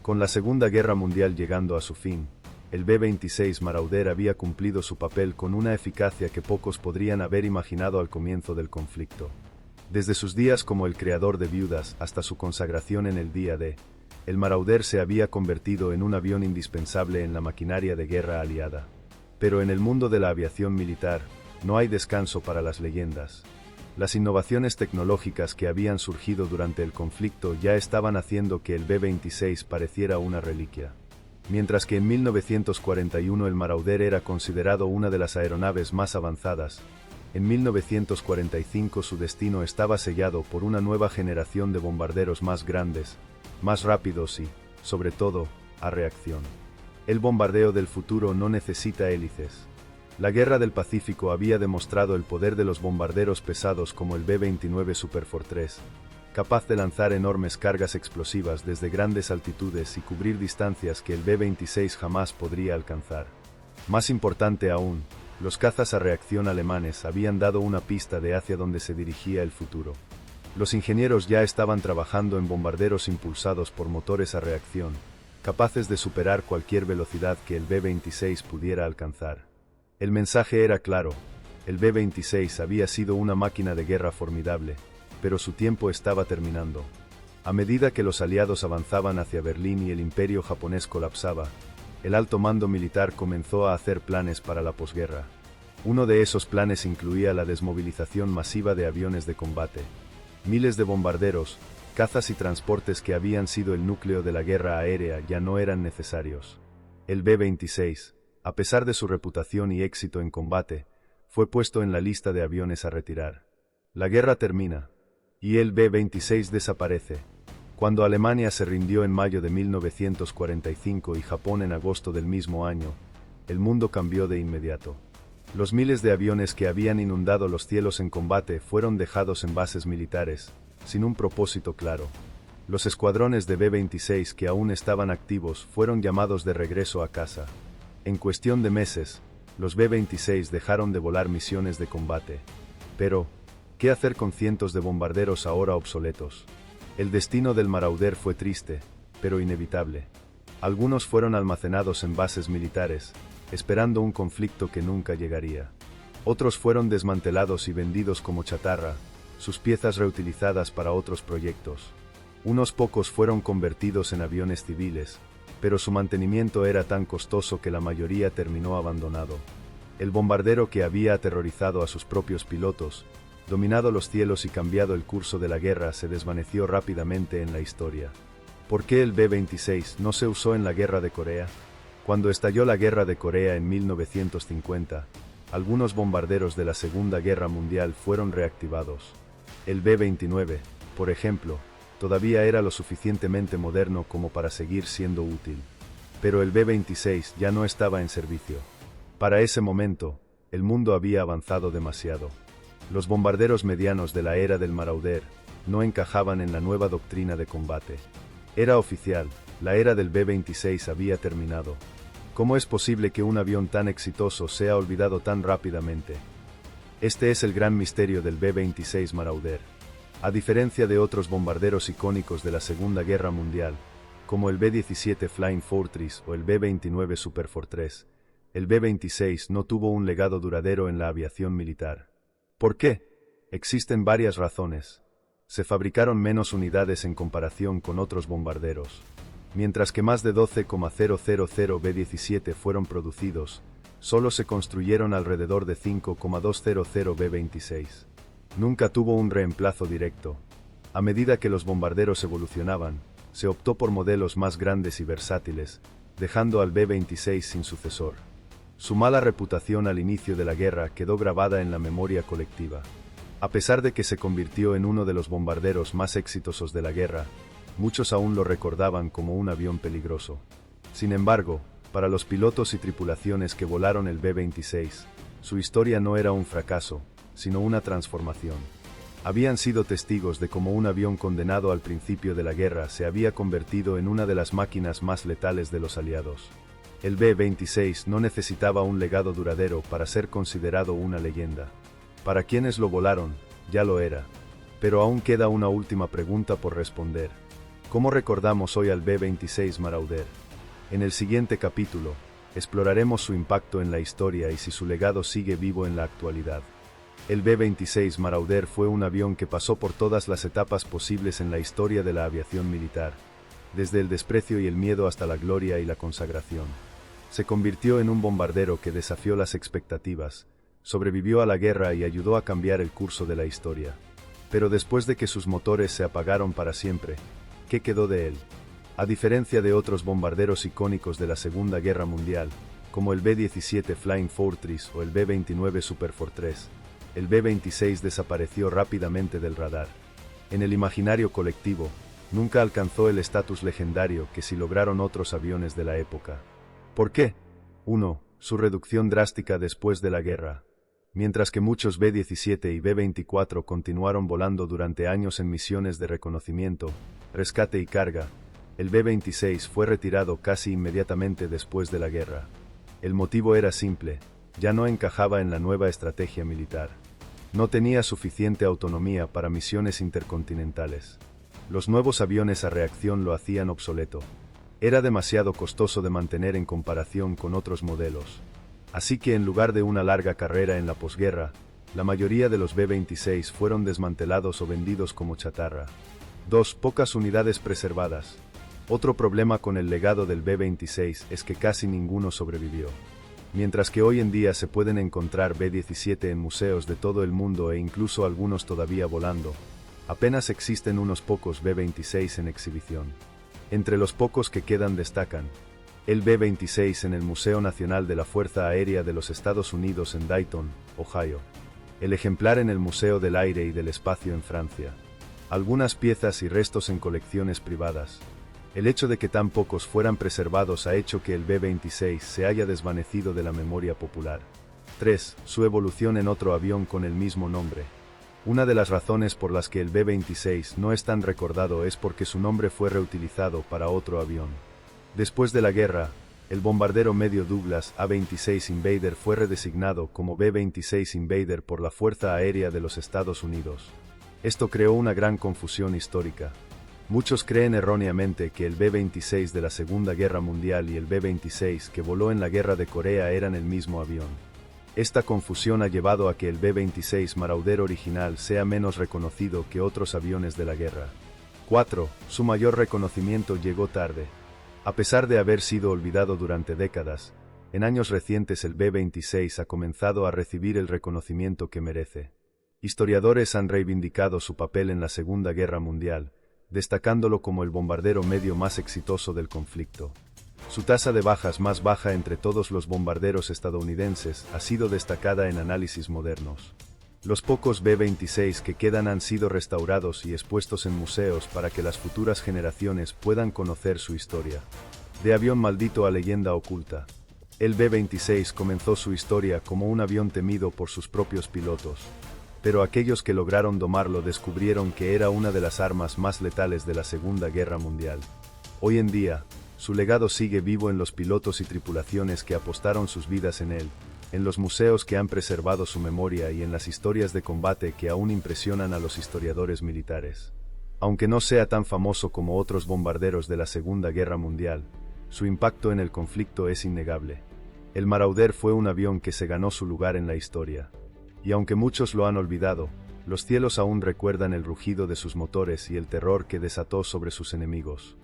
Con la Segunda Guerra Mundial llegando a su fin, el B-26 Marauder había cumplido su papel con una eficacia que pocos podrían haber imaginado al comienzo del conflicto. Desde sus días como el creador de viudas hasta su consagración en el día D, el Marauder se había convertido en un avión indispensable en la maquinaria de guerra aliada. Pero en el mundo de la aviación militar, no hay descanso para las leyendas. Las innovaciones tecnológicas que habían surgido durante el conflicto ya estaban haciendo que el B-26 pareciera una reliquia. Mientras que en 1941 el Marauder era considerado una de las aeronaves más avanzadas, en 1945 su destino estaba sellado por una nueva generación de bombarderos más grandes, más rápidos y, sobre todo, a reacción. El bombardeo del futuro no necesita hélices. La Guerra del Pacífico había demostrado el poder de los bombarderos pesados como el B-29 Superfortress, capaz de lanzar enormes cargas explosivas desde grandes altitudes y cubrir distancias que el B-26 jamás podría alcanzar. Más importante aún, los cazas a reacción alemanes habían dado una pista de hacia dónde se dirigía el futuro. Los ingenieros ya estaban trabajando en bombarderos impulsados por motores a reacción, capaces de superar cualquier velocidad que el B-26 pudiera alcanzar. El mensaje era claro: el B-26 había sido una máquina de guerra formidable, pero su tiempo estaba terminando. A medida que los aliados avanzaban hacia Berlín y el imperio japonés colapsaba, el alto mando militar comenzó a hacer planes para la posguerra. Uno de esos planes incluía la desmovilización masiva de aviones de combate. Miles de bombarderos, cazas y transportes que habían sido el núcleo de la guerra aérea ya no eran necesarios. El B-26, a pesar de su reputación y éxito en combate, fue puesto en la lista de aviones a retirar. La guerra termina, y el B-26 desaparece. Cuando Alemania se rindió en mayo de 1945 y Japón en agosto del mismo año, el mundo cambió de inmediato. Los miles de aviones que habían inundado los cielos en combate fueron dejados en bases militares, sin un propósito claro. Los escuadrones de B-26 que aún estaban activos fueron llamados de regreso a casa. En cuestión de meses, los B-26 dejaron de volar misiones de combate. Pero, ¿qué hacer con cientos de bombarderos ahora obsoletos? El destino del Marauder fue triste, pero inevitable. Algunos fueron almacenados en bases militares, esperando un conflicto que nunca llegaría. Otros fueron desmantelados y vendidos como chatarra, sus piezas reutilizadas para otros proyectos. Unos pocos fueron convertidos en aviones civiles, pero su mantenimiento era tan costoso que la mayoría terminó abandonado. El bombardero que había aterrorizado a sus propios pilotos, dominado los cielos y cambiado el curso de la guerra, se desvaneció rápidamente en la historia. ¿Por qué el B-26 no se usó en la Guerra de Corea? Cuando estalló la Guerra de Corea en 1950, algunos bombarderos de la Segunda Guerra Mundial fueron reactivados. El B-29, por ejemplo, todavía era lo suficientemente moderno como para seguir siendo útil. Pero el B-26 ya no estaba en servicio. Para ese momento, el mundo había avanzado demasiado. Los bombarderos medianos de la era del Marauder no encajaban en la nueva doctrina de combate. Era oficial, la era del B-26 había terminado. ¿Cómo es posible que un avión tan exitoso sea olvidado tan rápidamente? Este es el gran misterio del B-26 Marauder. A diferencia de otros bombarderos icónicos de la Segunda Guerra Mundial, como el B-17 Flying Fortress o el B-29 Superfortress, el B-26 no tuvo un legado duradero en la aviación militar. ¿Por qué? Existen varias razones. Se fabricaron menos unidades en comparación con otros bombarderos. Mientras que más de 12,000 B-17 fueron producidos, solo se construyeron alrededor de 5,200 B-26. Nunca tuvo un reemplazo directo. A medida que los bombarderos evolucionaban, se optó por modelos más grandes y versátiles, dejando al B-26 sin sucesor. Su mala reputación al inicio de la guerra quedó grabada en la memoria colectiva. A pesar de que se convirtió en uno de los bombarderos más exitosos de la guerra, muchos aún lo recordaban como un avión peligroso. Sin embargo, para los pilotos y tripulaciones que volaron el B-26, su historia no era un fracaso, sino una transformación. Habían sido testigos de cómo un avión condenado al principio de la guerra se había convertido en una de las máquinas más letales de los aliados. El B-26 no necesitaba un legado duradero para ser considerado una leyenda. Para quienes lo volaron, ya lo era. Pero aún queda una última pregunta por responder. ¿Cómo recordamos hoy al B-26 Marauder? En el siguiente capítulo, exploraremos su impacto en la historia y si su legado sigue vivo en la actualidad. El B-26 Marauder fue un avión que pasó por todas las etapas posibles en la historia de la aviación militar, desde el desprecio y el miedo hasta la gloria y la consagración. Se convirtió en un bombardero que desafió las expectativas, sobrevivió a la guerra y ayudó a cambiar el curso de la historia. Pero después de que sus motores se apagaron para siempre, ¿qué quedó de él? A diferencia de otros bombarderos icónicos de la Segunda Guerra Mundial, como el B-17 Flying Fortress o el B-29 Superfortress, el B-26 desapareció rápidamente del radar. En el imaginario colectivo, nunca alcanzó el estatus legendario que sí lograron otros aviones de la época. ¿Por qué? 1. Su reducción drástica después de la guerra. Mientras que muchos B-17 y B-24 continuaron volando durante años en misiones de reconocimiento, rescate y carga, el B-26 fue retirado casi inmediatamente después de la guerra. El motivo era simple: ya no encajaba en la nueva estrategia militar. No tenía suficiente autonomía para misiones intercontinentales. Los nuevos aviones a reacción lo hacían obsoleto. Era demasiado costoso de mantener en comparación con otros modelos. Así que en lugar de una larga carrera en la posguerra, la mayoría de los B-26 fueron desmantelados o vendidos como chatarra. 2. Pocas unidades preservadas. Otro problema con el legado del B-26 es que casi ninguno sobrevivió. Mientras que hoy en día se pueden encontrar B-17 en museos de todo el mundo e incluso algunos todavía volando, apenas existen unos pocos B-26 en exhibición. Entre los pocos que quedan destacan el B-26 en el Museo Nacional de la Fuerza Aérea de los Estados Unidos en Dayton, Ohio, el ejemplar en el Museo del Aire y del Espacio en Francia, algunas piezas y restos en colecciones privadas. El hecho de que tan pocos fueran preservados ha hecho que el B-26 se haya desvanecido de la memoria popular. 3. Su evolución en otro avión con el mismo nombre. Una de las razones por las que el B-26 no es tan recordado es porque su nombre fue reutilizado para otro avión. Después de la guerra, el bombardero medio Douglas A-26 Invader fue redesignado como B-26 Invader por la Fuerza Aérea de los Estados Unidos. Esto creó una gran confusión histórica. Muchos creen erróneamente que el B-26 de la Segunda Guerra Mundial y el B-26 que voló en la Guerra de Corea eran el mismo avión. Esta confusión ha llevado a que el B-26 Marauder original sea menos reconocido que otros aviones de la guerra. 4. Su mayor reconocimiento llegó tarde. A pesar de haber sido olvidado durante décadas, en años recientes el B-26 ha comenzado a recibir el reconocimiento que merece. Historiadores han reivindicado su papel en la Segunda Guerra Mundial, destacándolo como el bombardero medio más exitoso del conflicto. Su tasa de bajas más baja entre todos los bombarderos estadounidenses ha sido destacada en análisis modernos. Los pocos B-26 que quedan han sido restaurados y expuestos en museos para que las futuras generaciones puedan conocer su historia. De avión maldito a leyenda oculta. El B-26 comenzó su historia como un avión temido por sus propios pilotos. Pero aquellos que lograron domarlo descubrieron que era una de las armas más letales de la Segunda Guerra Mundial. Hoy en día, su legado sigue vivo en los pilotos y tripulaciones que apostaron sus vidas en él, en los museos que han preservado su memoria y en las historias de combate que aún impresionan a los historiadores militares. Aunque no sea tan famoso como otros bombarderos de la Segunda Guerra Mundial, su impacto en el conflicto es innegable. El Marauder fue un avión que se ganó su lugar en la historia. Y aunque muchos lo han olvidado, los cielos aún recuerdan el rugido de sus motores y el terror que desató sobre sus enemigos.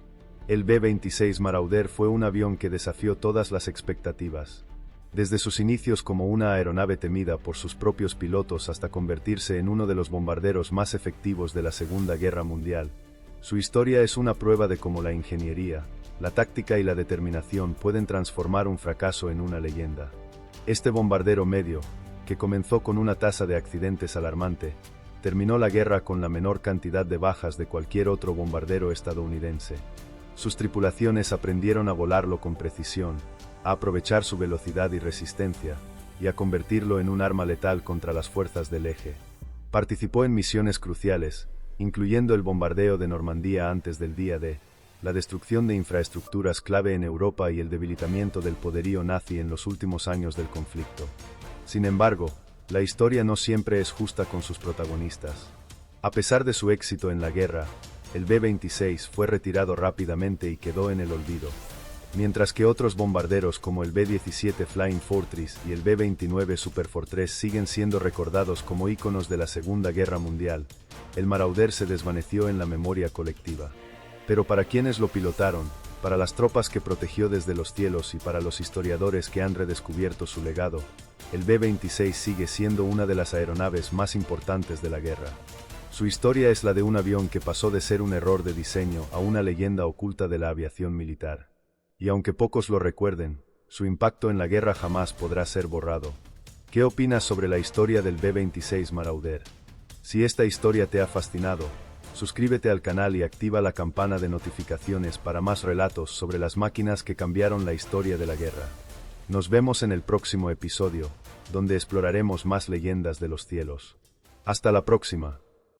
El B-26 Marauder fue un avión que desafió todas las expectativas. Desde sus inicios como una aeronave temida por sus propios pilotos hasta convertirse en uno de los bombarderos más efectivos de la Segunda Guerra Mundial, su historia es una prueba de cómo la ingeniería, la táctica y la determinación pueden transformar un fracaso en una leyenda. Este bombardero medio, que comenzó con una tasa de accidentes alarmante, terminó la guerra con la menor cantidad de bajas de cualquier otro bombardero estadounidense. Sus tripulaciones aprendieron a volarlo con precisión, a aprovechar su velocidad y resistencia, y a convertirlo en un arma letal contra las fuerzas del eje. Participó en misiones cruciales, incluyendo el bombardeo de Normandía antes del día D, la destrucción de infraestructuras clave en Europa y el debilitamiento del poderío nazi en los últimos años del conflicto. Sin embargo, la historia no siempre es justa con sus protagonistas. A pesar de su éxito en la guerra, el B-26 fue retirado rápidamente y quedó en el olvido. Mientras que otros bombarderos como el B-17 Flying Fortress y el B-29 Superfortress siguen siendo recordados como íconos de la Segunda Guerra Mundial, el Marauder se desvaneció en la memoria colectiva. Pero para quienes lo pilotaron, para las tropas que protegió desde los cielos y para los historiadores que han redescubierto su legado, el B-26 sigue siendo una de las aeronaves más importantes de la guerra. Su historia es la de un avión que pasó de ser un error de diseño a una leyenda oculta de la aviación militar. Y aunque pocos lo recuerden, su impacto en la guerra jamás podrá ser borrado. ¿Qué opinas sobre la historia del B-26 Marauder? Si esta historia te ha fascinado, suscríbete al canal y activa la campana de notificaciones para más relatos sobre las máquinas que cambiaron la historia de la guerra. Nos vemos en el próximo episodio, donde exploraremos más leyendas de los cielos. Hasta la próxima.